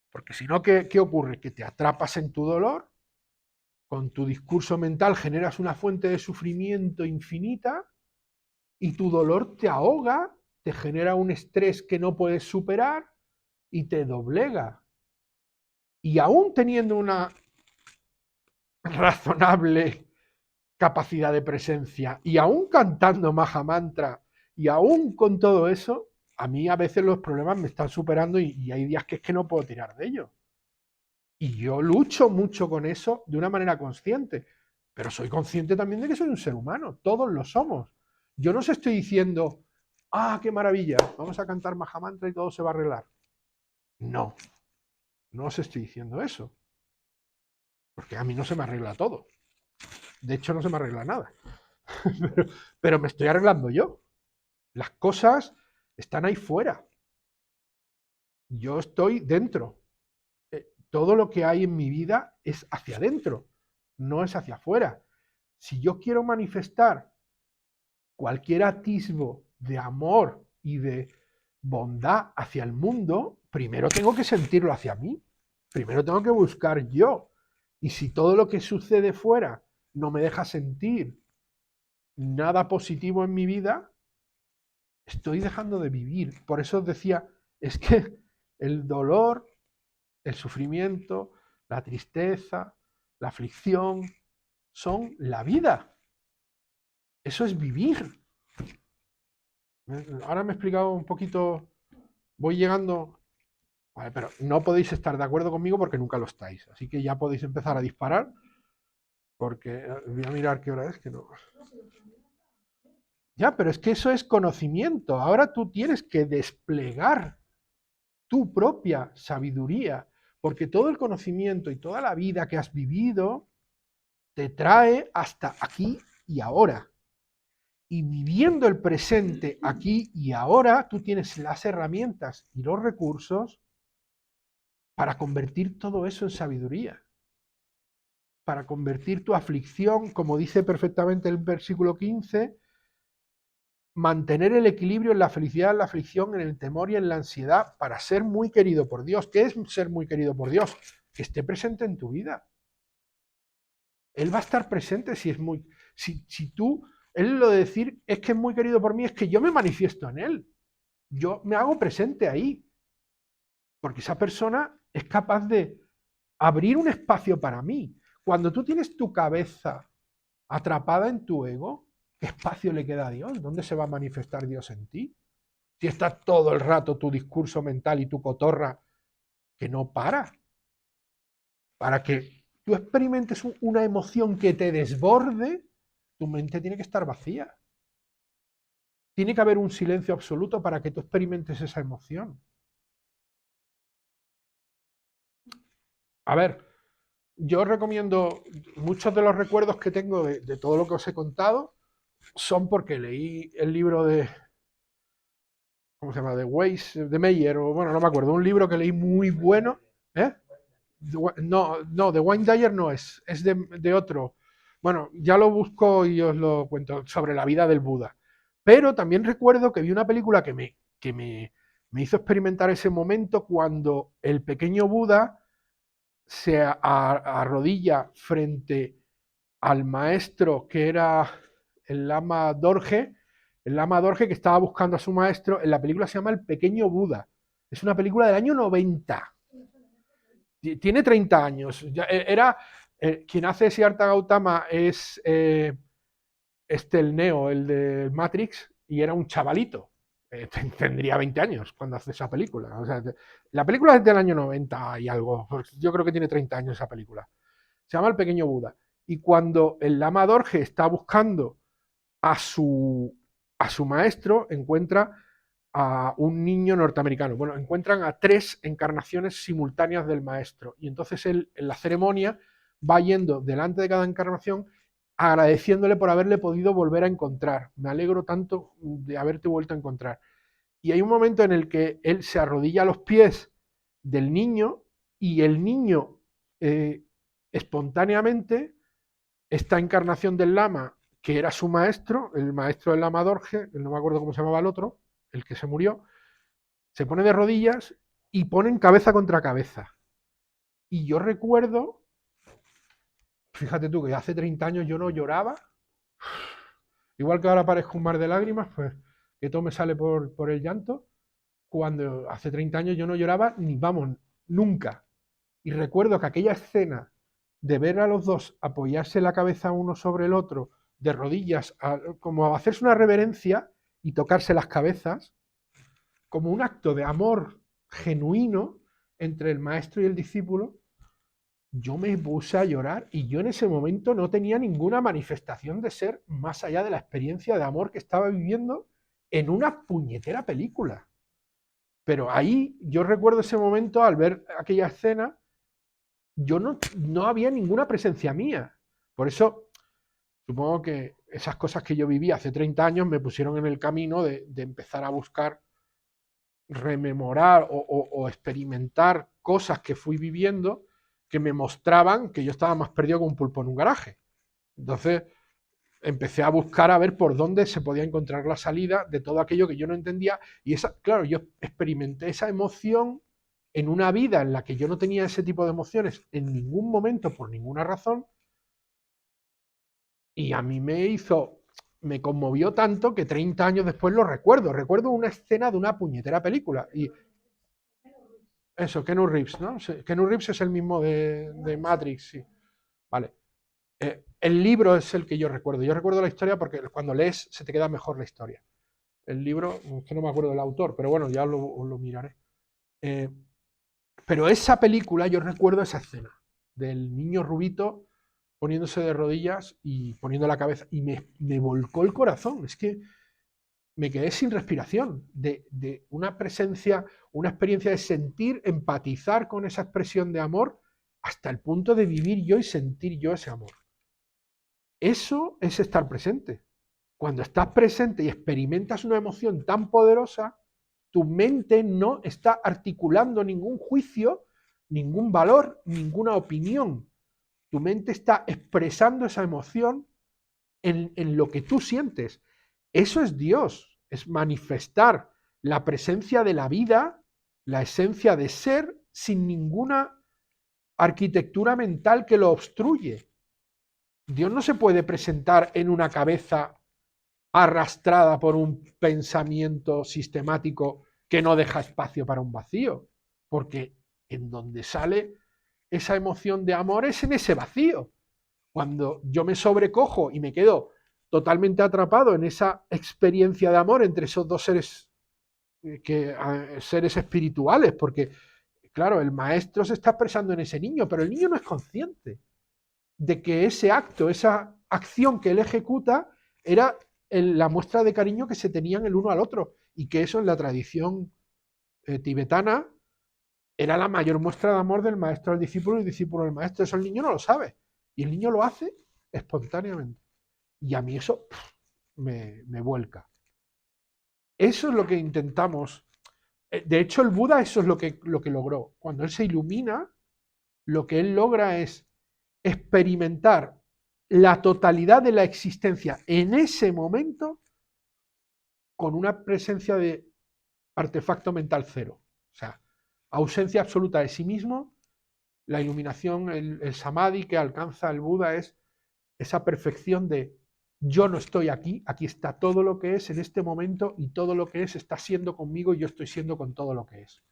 Porque si no, ¿qué ocurre? Que te atrapas en tu dolor, con tu discurso mental generas una fuente de sufrimiento infinita y tu dolor te ahoga, te genera un estrés que no puedes superar y te doblega. Y aún teniendo una razonable capacidad de presencia y aún cantando Maha Mantra y aún con todo eso, a mí a veces los problemas me están superando y hay días que es que no puedo tirar de ellos. Y yo lucho mucho con eso de una manera consciente, pero soy consciente también de que soy un ser humano, todos lo somos. Yo no os estoy diciendo, ah, qué maravilla, vamos a cantar Maha Mantra y todo se va a arreglar. No, no os estoy diciendo eso, porque a mí no se me arregla todo. De hecho, no se me arregla nada. pero me estoy arreglando yo. Las cosas están ahí fuera. Yo estoy dentro. Todo lo que hay en mi vida es hacia adentro, no es hacia afuera. Si yo quiero manifestar cualquier atisbo de amor y de bondad hacia el mundo, primero tengo que sentirlo hacia mí. Primero tengo que buscar yo. Y si todo lo que sucede fuera no me deja sentir nada positivo en mi vida, estoy dejando de vivir. Por eso os decía, es que el dolor, el sufrimiento, la tristeza, la aflicción, son la vida. Eso es vivir. Ahora me he explicado un poquito, voy llegando, vale, pero no podéis estar de acuerdo conmigo porque nunca lo estáis. Así que ya podéis empezar a disparar, porque voy a mirar qué hora es, que no. Ya, pero es que eso es conocimiento. Ahora tú tienes que desplegar tu propia sabiduría, porque todo el conocimiento y toda la vida que has vivido te trae hasta aquí y ahora. Y viviendo el presente aquí y ahora, tú tienes las herramientas y los recursos para convertir todo eso en sabiduría, para convertir tu aflicción, como dice perfectamente el versículo 15, mantener el equilibrio en la felicidad, en la aflicción, en el temor y en la ansiedad para ser muy querido por Dios. ¿Qué es ser muy querido por Dios? Que esté presente en tu vida. Él va a estar presente si es muy... Si tú, él lo de decir es que es muy querido por mí, es que yo me manifiesto en él. Yo me hago presente ahí. Porque esa persona es capaz de abrir un espacio para mí. Cuando tú tienes tu cabeza atrapada en tu ego, ¿qué espacio le queda a Dios? ¿Dónde se va a manifestar Dios en ti? Si está todo el rato tu discurso mental y tu cotorra que no para que tú experimentes una emoción que te desborde, tu mente tiene que estar vacía. Tiene que haber un silencio absoluto para que tú experimentes esa emoción. A ver, yo recomiendo, muchos de los recuerdos que tengo de todo lo que os he contado son porque leí el libro de, ¿cómo se llama? De Weiss, de Meyer, o bueno, no me acuerdo, un libro que leí muy bueno. ¿Eh? No, de Wayne Dyer no es de otro. Bueno, ya lo busco y os lo cuento sobre la vida del Buda. Pero también recuerdo que vi una película me hizo experimentar ese momento cuando el pequeño Buda se arrodilla frente al maestro que era el Lama Dorje, que estaba buscando a su maestro. En la película se llama El pequeño Buda. Es una película del año 90. Tiene 30 años. Era, quien hace Siddhartha Gautama es el Neo, el de Matrix, y era un chavalito. Tendría 20 años cuando hace esa película. O sea, la película es del año 90 y algo. Pues yo creo que tiene 30 años esa película. Se llama El pequeño Buda. Y cuando el Lama Dorje está buscando a su, a su maestro, encuentra a un niño norteamericano. Bueno, encuentran a 3 encarnaciones simultáneas del maestro. Y entonces él, en la ceremonia, va yendo delante de cada encarnación agradeciéndole por haberle podido volver a encontrar. Me alegro tanto de haberte vuelto a encontrar. Y hay un momento en el que él se arrodilla a los pies del niño y el niño espontáneamente, esta encarnación del lama, que era su maestro, el maestro del lama Dorje, no me acuerdo cómo se llamaba el otro, el que se murió, se pone de rodillas y ponen cabeza contra cabeza. Y yo recuerdo, fíjate tú, que hace 30 años yo no lloraba, igual que ahora parezco un mar de lágrimas, pues que todo me sale por el llanto, cuando hace 30 años yo no lloraba ni, vamos, nunca. Y recuerdo que aquella escena de ver a los dos apoyarse la cabeza uno sobre el otro, de rodillas, como a hacerse una reverencia y tocarse las cabezas, como un acto de amor genuino entre el maestro y el discípulo, yo me puse a llorar y yo en ese momento no tenía ninguna manifestación de ser más allá de la experiencia de amor que estaba viviendo en una puñetera película. Pero ahí yo recuerdo ese momento al ver aquella escena, yo no había ninguna presencia mía. Por eso supongo que esas cosas que yo viví hace 30 años me pusieron en el camino de empezar a buscar rememorar o experimentar cosas que fui viviendo que me mostraban que yo estaba más perdido que un pulpo en un garaje. Entonces empecé a buscar a ver por dónde se podía encontrar la salida de todo aquello que yo no entendía. Y esa, claro, yo experimenté esa emoción en una vida en la que yo no tenía ese tipo de emociones en ningún momento, por ninguna razón, y a mí me conmovió tanto que 30 años después lo recuerdo. Recuerdo una escena de una puñetera película. Y eso, Keanu Reeves, ¿no? Sí, Keanu Reeves es el mismo de Matrix, sí. Vale. El libro es el que yo recuerdo. Yo recuerdo la historia porque cuando lees se te queda mejor la historia. El libro, es que no me acuerdo del autor, pero bueno, ya lo miraré. Eh, pero esa película, yo recuerdo esa escena del niño rubito poniéndose de rodillas y poniendo la cabeza y me volcó el corazón. Es que me quedé sin respiración de una presencia, una experiencia de sentir, empatizar con esa expresión de amor hasta el punto de vivir yo y sentir yo ese amor. Eso es estar presente. Cuando estás presente y experimentas una emoción tan poderosa, tu mente no está articulando ningún juicio, ningún valor, ninguna opinión. Tu mente está expresando esa emoción en lo que tú sientes. Eso es Dios, es manifestar la presencia de la vida, la esencia de ser, sin ninguna arquitectura mental que lo obstruye. Dios no se puede presentar en una cabeza arrastrada por un pensamiento sistemático que no deja espacio para un vacío, porque en donde sale esa emoción de amor es en ese vacío. Cuando yo me sobrecojo y me quedo totalmente atrapado en esa experiencia de amor entre esos dos seres, seres espirituales, porque claro, el maestro se está expresando en ese niño, pero el niño no es consciente de que ese acto, esa acción que él ejecuta, era la muestra de cariño que se tenían el uno al otro, y que eso en la tradición tibetana era la mayor muestra de amor del maestro al discípulo y el discípulo al maestro. Eso el niño no lo sabe, y el niño lo hace espontáneamente. Y a mí eso me vuelca. Eso es lo que intentamos. De hecho, el Buda eso es lo que logró. Cuando él se ilumina, lo que él logra es experimentar la totalidad de la existencia en ese momento con una presencia de artefacto mental cero. O sea, ausencia absoluta de sí mismo. La iluminación, el samadhi que alcanza el Buda es esa perfección de yo no estoy aquí, aquí está todo lo que es en este momento y todo lo que es está siendo conmigo y yo estoy siendo con todo lo que es.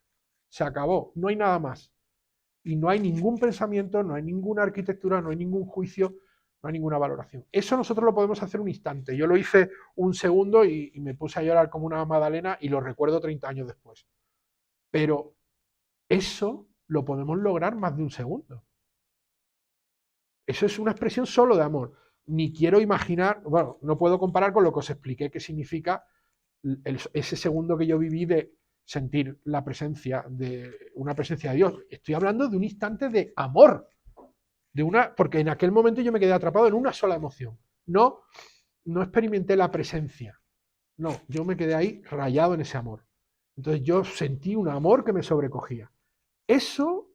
Se acabó, no hay nada más. Y no hay ningún pensamiento, no hay ninguna arquitectura, no hay ningún juicio, no hay ninguna valoración. Eso nosotros lo podemos hacer un instante. Yo lo hice un segundo y me puse a llorar como una magdalena y lo recuerdo 30 años después. Pero eso lo podemos lograr más de un segundo. Eso es una expresión solo de amor. Ni quiero imaginar, bueno, no puedo comparar con lo que os expliqué que significa ese segundo que yo viví de sentir la presencia de una presencia de Dios. Estoy hablando de un instante de amor, porque en aquel momento yo me quedé atrapado en una sola emoción. No experimenté la presencia. No, yo me quedé ahí rayado en ese amor. Entonces yo sentí un amor que me sobrecogía. Eso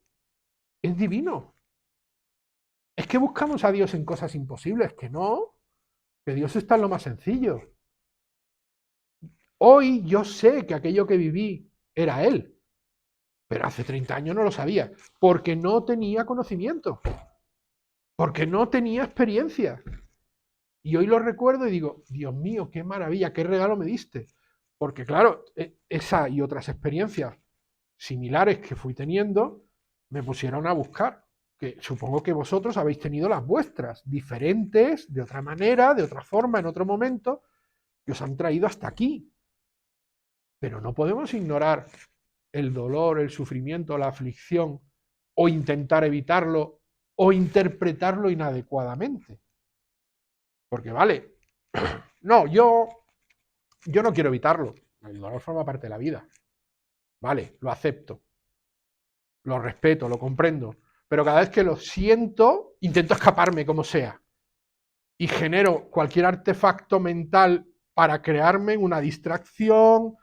es divino. Es que buscamos a Dios en cosas imposibles, que no, que Dios está en lo más sencillo. Hoy yo sé que aquello que viví era Él, pero hace 30 años no lo sabía, porque no tenía conocimiento, porque no tenía experiencia. Y hoy lo recuerdo y digo, Dios mío, qué maravilla, qué regalo me diste. Porque claro, esa y otras experiencias similares que fui teniendo me pusieron a buscar, que supongo que vosotros habéis tenido las vuestras, diferentes, de otra manera, de otra forma, en otro momento, que os han traído hasta aquí. Pero no podemos ignorar el dolor, el sufrimiento, la aflicción, o intentar evitarlo, o interpretarlo inadecuadamente. Porque vale, no, yo no quiero evitarlo. El dolor forma parte de la vida. Vale, lo acepto, lo respeto, lo comprendo. Pero cada vez que lo siento, intento escaparme como sea. Y genero cualquier artefacto mental para crearme una distracción.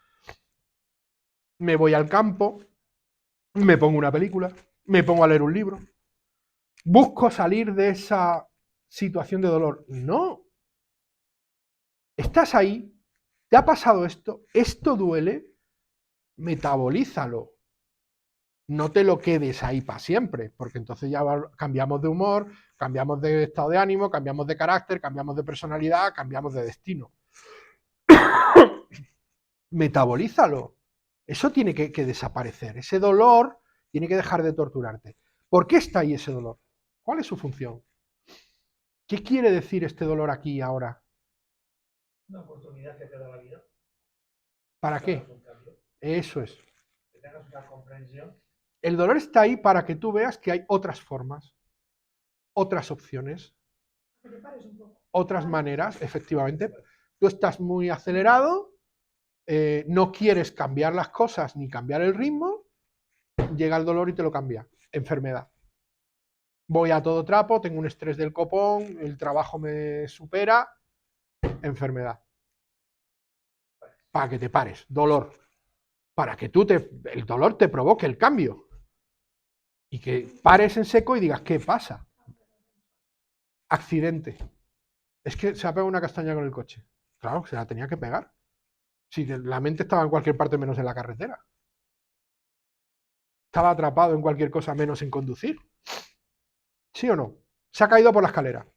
Me voy al campo, me pongo una película, me pongo a leer un libro. Busco salir de esa situación de dolor. No. Estás ahí, te ha pasado esto duele, metabolízalo. No te lo quedes ahí para siempre, porque entonces ya cambiamos de humor, cambiamos de estado de ánimo, cambiamos de carácter, cambiamos de personalidad, cambiamos de destino. Metabolízalo. Eso tiene que desaparecer. Ese dolor tiene que dejar de torturarte. ¿Por qué está ahí ese dolor? ¿Cuál es su función? ¿Qué quiere decir este dolor aquí y ahora? Una oportunidad que te da la vida. ¿Para qué? Eso es. Que tengas una comprensión. El dolor está ahí para que tú veas que hay otras formas, otras opciones, otras maneras, efectivamente. Tú estás muy acelerado, no quieres cambiar las cosas ni cambiar el ritmo, llega el dolor y te lo cambia. Enfermedad. Voy a todo trapo, tengo un estrés del copón, el trabajo me supera, enfermedad. Para que te pares, dolor. Para que el dolor te provoque el cambio. Y que pares en seco y digas, ¿qué pasa? Accidente. Es que se ha pegado una castaña con el coche. Claro, se la tenía que pegar. Si la mente estaba en cualquier parte menos en la carretera. Estaba atrapado en cualquier cosa menos en conducir. ¿Sí o no? Se ha caído por la escalera.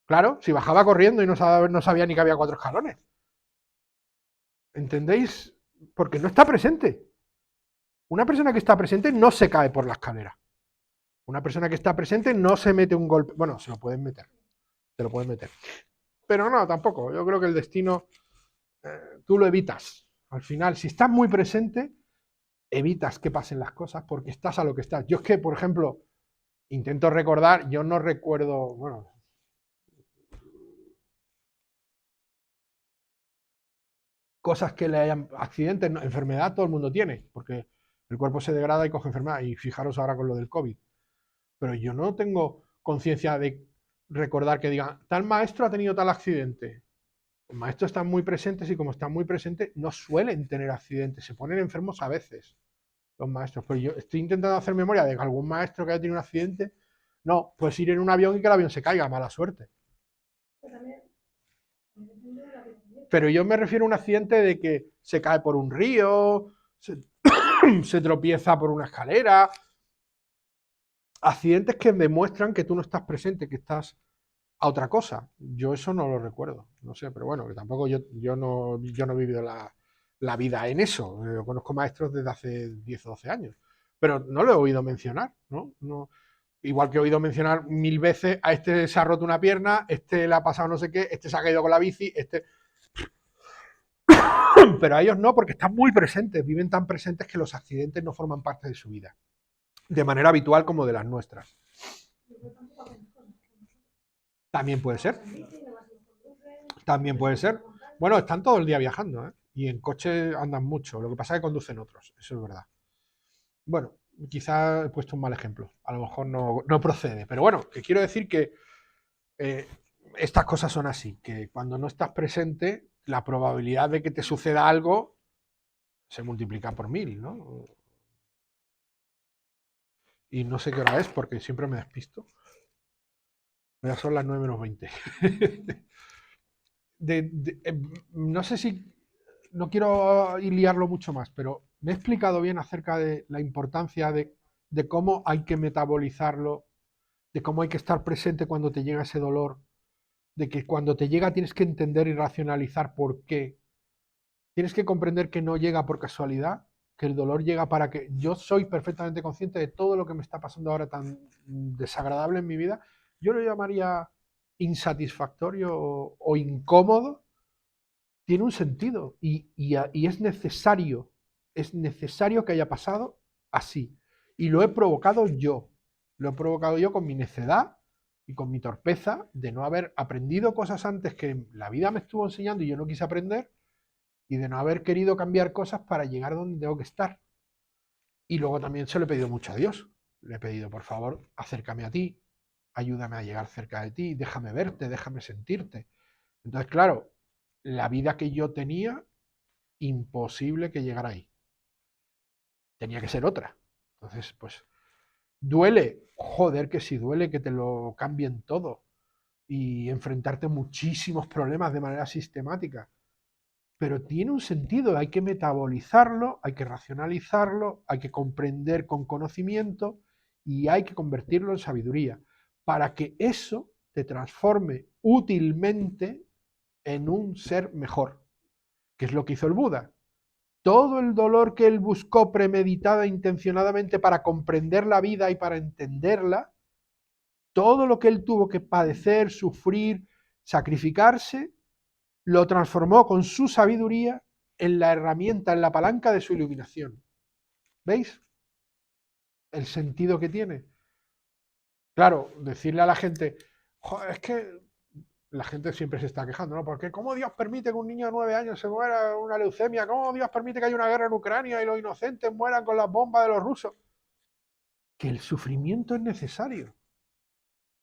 Claro, si bajaba corriendo y no sabía ni que había 4 escalones. ¿Entendéis? Porque no está presente. Una persona que está presente no se cae por la escalera. Una persona que está presente no se mete un golpe. Bueno, se lo pueden meter. Te lo pueden meter. Pero no, tampoco. Yo creo que el destino tú lo evitas. Al final, si estás muy presente, evitas que pasen las cosas porque estás a lo que estás. Yo es que, por ejemplo, intento recordar, yo no recuerdo, bueno, cosas que le hayan, accidentes, enfermedad, todo el mundo tiene, porque el cuerpo se degrada y coge enfermedad. Y fijaros ahora con lo del COVID. Pero yo no tengo conciencia de recordar que digan, tal maestro ha tenido tal accidente. Los maestros están muy presentes y como están muy presentes, no suelen tener accidentes, se ponen enfermos a veces los maestros. Pues yo estoy intentando hacer memoria de algún maestro que haya tenido un accidente. No, pues ir en un avión y que el avión se caiga, mala suerte. Pero yo me refiero a un accidente de que se cae por un río, se tropieza por una escalera. Accidentes que demuestran que tú no estás presente, que estás a otra cosa. Yo eso no lo recuerdo, no sé, pero bueno, que tampoco yo no he vivido la vida en eso. Yo conozco maestros desde hace 10 o 12 años, pero no lo he oído mencionar, ¿no? No, igual que he oído mencionar 1000 veces, a este se ha roto una pierna, este le ha pasado no sé qué, este se ha caído con la bici, este... Pero a ellos no, porque están muy presentes, viven tan presentes que los accidentes no forman parte de su vida, de manera habitual como de las nuestras. También puede ser. También puede ser. Bueno, están todo el día viajando, ¿eh? Y en coche andan mucho. Lo que pasa es que conducen otros, eso es verdad. Bueno, quizá he puesto un mal ejemplo. A lo mejor no procede. Pero bueno, que quiero decir que eh, estas cosas son así, que cuando no estás presente, la probabilidad de que te suceda algo se multiplica por 1000, ¿no? Y no sé qué hora es porque siempre me despisto. Ya son las 9 menos 20. No sé si, no quiero liarlo mucho más, pero me he explicado bien acerca de la importancia de cómo hay que metabolizarlo, de cómo hay que estar presente cuando te llega ese dolor, de que cuando te llega tienes que entender y racionalizar por qué. Tienes que comprender que no llega por casualidad, que el dolor llega para que yo soy perfectamente consciente de todo lo que me está pasando ahora tan desagradable en mi vida. Yo lo llamaría insatisfactorio o incómodo, tiene un sentido y es necesario que haya pasado así. Y lo he provocado yo con mi necedad y con mi torpeza de no haber aprendido cosas antes que la vida me estuvo enseñando y yo no quise aprender y de no haber querido cambiar cosas para llegar donde tengo que estar. Y luego también se lo he pedido mucho a Dios. Le he pedido, por favor, acércame a ti, ayúdame a llegar cerca de ti, déjame verte, déjame sentirte. Entonces, claro, la vida que yo tenía imposible que llegara ahí. Tenía que ser otra. Entonces, pues, duele, joder que sí duele que te lo cambien todo y enfrentarte a muchísimos problemas de manera sistemática. Pero tiene un sentido, hay que metabolizarlo, hay que racionalizarlo, hay que comprender con conocimiento y hay que convertirlo en sabiduría para que eso te transforme útilmente en un ser mejor, que es lo que hizo el Buda. Todo el dolor que él buscó premeditada e intencionadamente para comprender la vida y para entenderla, todo lo que él tuvo que padecer, sufrir, sacrificarse, lo transformó con su sabiduría en la herramienta, en la palanca de su iluminación. ¿Veis el sentido que tiene? Claro, decirle a la gente, es que la gente siempre se está quejando, ¿no? Porque ¿cómo Dios permite que un niño de 9 años se muera de una leucemia? ¿Cómo Dios permite que haya una guerra en Ucrania y los inocentes mueran con las bombas de los rusos? Que el sufrimiento es necesario,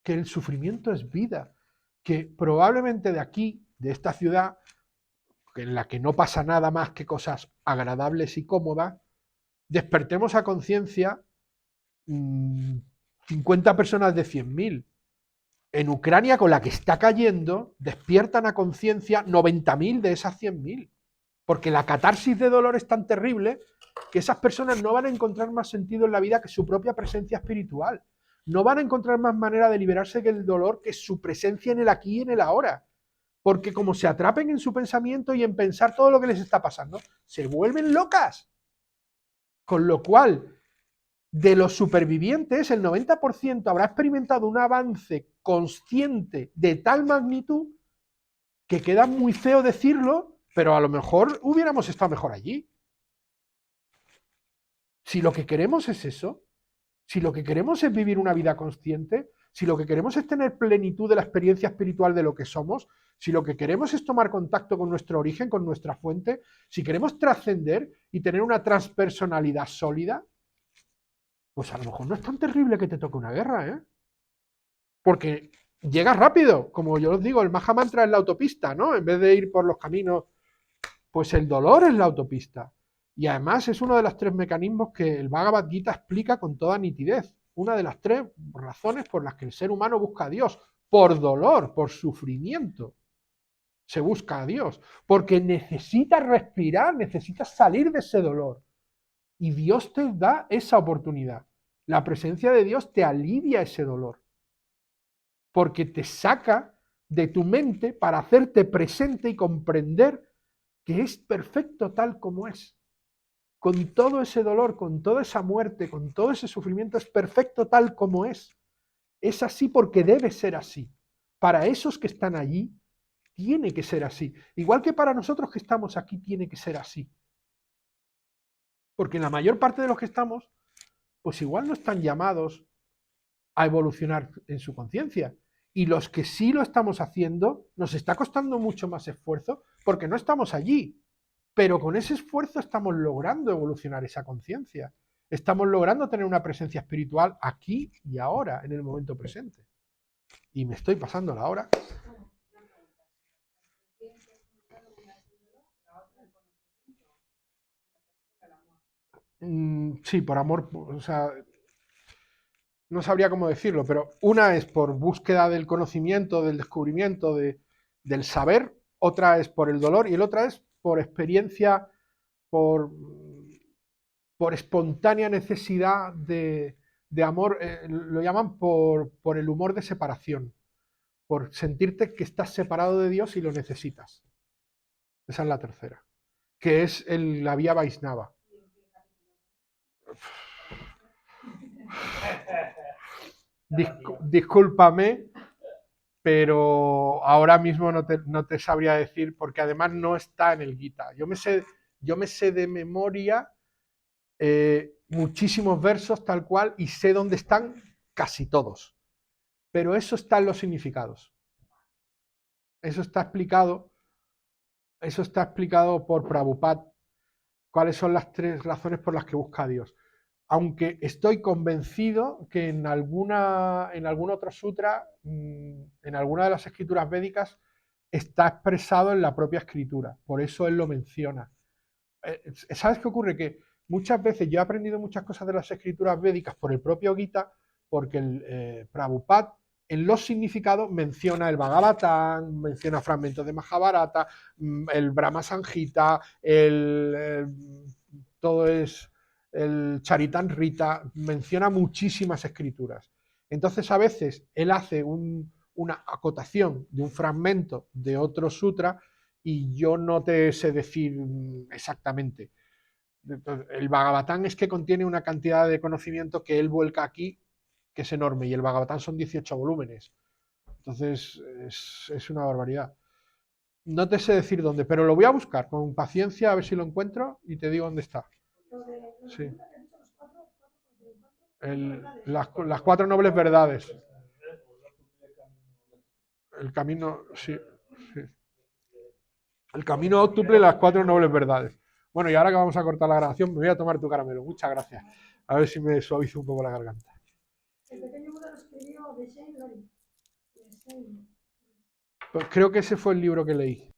que el sufrimiento es vida, que probablemente de aquí, de esta ciudad, en la que no pasa nada más que cosas agradables y cómodas, despertemos a conciencia 50 personas de 100.000. en Ucrania, con la que está cayendo, despiertan a conciencia 90.000 de esas 100.000. Porque la catarsis de dolor es tan terrible que esas personas no van a encontrar más sentido en la vida que su propia presencia espiritual. No van a encontrar más manera de liberarse del dolor que su presencia en el aquí y en el ahora. Porque como se atrapen en su pensamiento y en pensar todo lo que les está pasando, se vuelven locas. Con lo cual, de los supervivientes, el 90% habrá experimentado un avance consciente de tal magnitud que queda muy feo decirlo, pero a lo mejor hubiéramos estado mejor allí. Si lo que queremos es eso, si lo que queremos es vivir una vida consciente, si lo que queremos es tener plenitud de la experiencia espiritual de lo que somos, si lo que queremos es tomar contacto con nuestro origen, con nuestra fuente, si queremos trascender y tener una transpersonalidad sólida, pues a lo mejor no es tan terrible que te toque una guerra, ¿eh? Porque llegas rápido, como yo os digo, el Maha Mantra es la autopista, ¿no? En vez de ir por los caminos, pues el dolor es la autopista. Y además es uno de los 3 mecanismos que el Bhagavad Gita explica con toda nitidez. Una de las 3 razones por las que el ser humano busca a Dios. Por dolor, por sufrimiento. Se busca a Dios. Porque necesitas respirar, necesitas salir de ese dolor. Y Dios te da esa oportunidad. La presencia de Dios te alivia ese dolor. Porque te saca de tu mente para hacerte presente y comprender que es perfecto tal como es. Con todo ese dolor, con toda esa muerte, con todo ese sufrimiento, es perfecto tal como es. Es así porque debe ser así. Para esos que están allí, tiene que ser así. Igual que para nosotros que estamos aquí, tiene que ser así. Porque la mayor parte de los que estamos, pues igual no están llamados a evolucionar en su conciencia. Y los que sí lo estamos haciendo, nos está costando mucho más esfuerzo porque no estamos allí. Pero con ese esfuerzo estamos logrando evolucionar esa conciencia. Estamos logrando tener una presencia espiritual aquí y ahora, en el momento presente. Y me estoy pasando la hora. Sí, por amor, o sea, no sabría cómo decirlo, pero una es por búsqueda del conocimiento, del descubrimiento, del saber, otra es por el dolor y el otra es por experiencia, por, por espontánea necesidad de amor, lo llaman por el humor de separación, por sentirte que estás separado de Dios y lo necesitas. Esa es la tercera, que es la vía Vaisnava. Discúlpame, pero ahora mismo no te sabría decir, porque además no está en el Gita. Yo me sé de memoria muchísimos versos tal cual y sé dónde están casi todos. Pero eso está en los significados. Eso está explicado por Prabhupada, cuáles son las 3 razones por las que busca a Dios. Aunque estoy convencido que en algún otro sutra, en alguna de las escrituras védicas, está expresado en la propia escritura. Por eso él lo menciona. ¿Sabes qué ocurre? Que muchas veces yo he aprendido muchas cosas de las escrituras védicas por el propio Gita, porque el Prabhupada en los significados menciona el Bhagavatam, menciona fragmentos de Mahabharata, el Brahma Samhita, todo es el Charitamrita, menciona muchísimas escrituras. Entonces a veces él hace una acotación de un fragmento de otro sutra y yo no te sé decir exactamente. El Bhagavatam es que contiene una cantidad de conocimiento que él vuelca aquí, que es enorme, y el Bhagavatam son 18 volúmenes. Entonces es una barbaridad. No te sé decir dónde, pero lo voy a buscar con paciencia a ver si lo encuentro y te digo dónde está. Sí. Las 4 nobles verdades. El camino, sí, sí. El camino óctuple, las 4 nobles verdades. Bueno, y ahora que vamos a cortar la grabación, me voy a tomar tu caramelo. Muchas gracias. A ver si me suavizo un poco la garganta. El pequeño Buda lo escribió de Shane Lori. Pues creo que ese fue el libro que leí.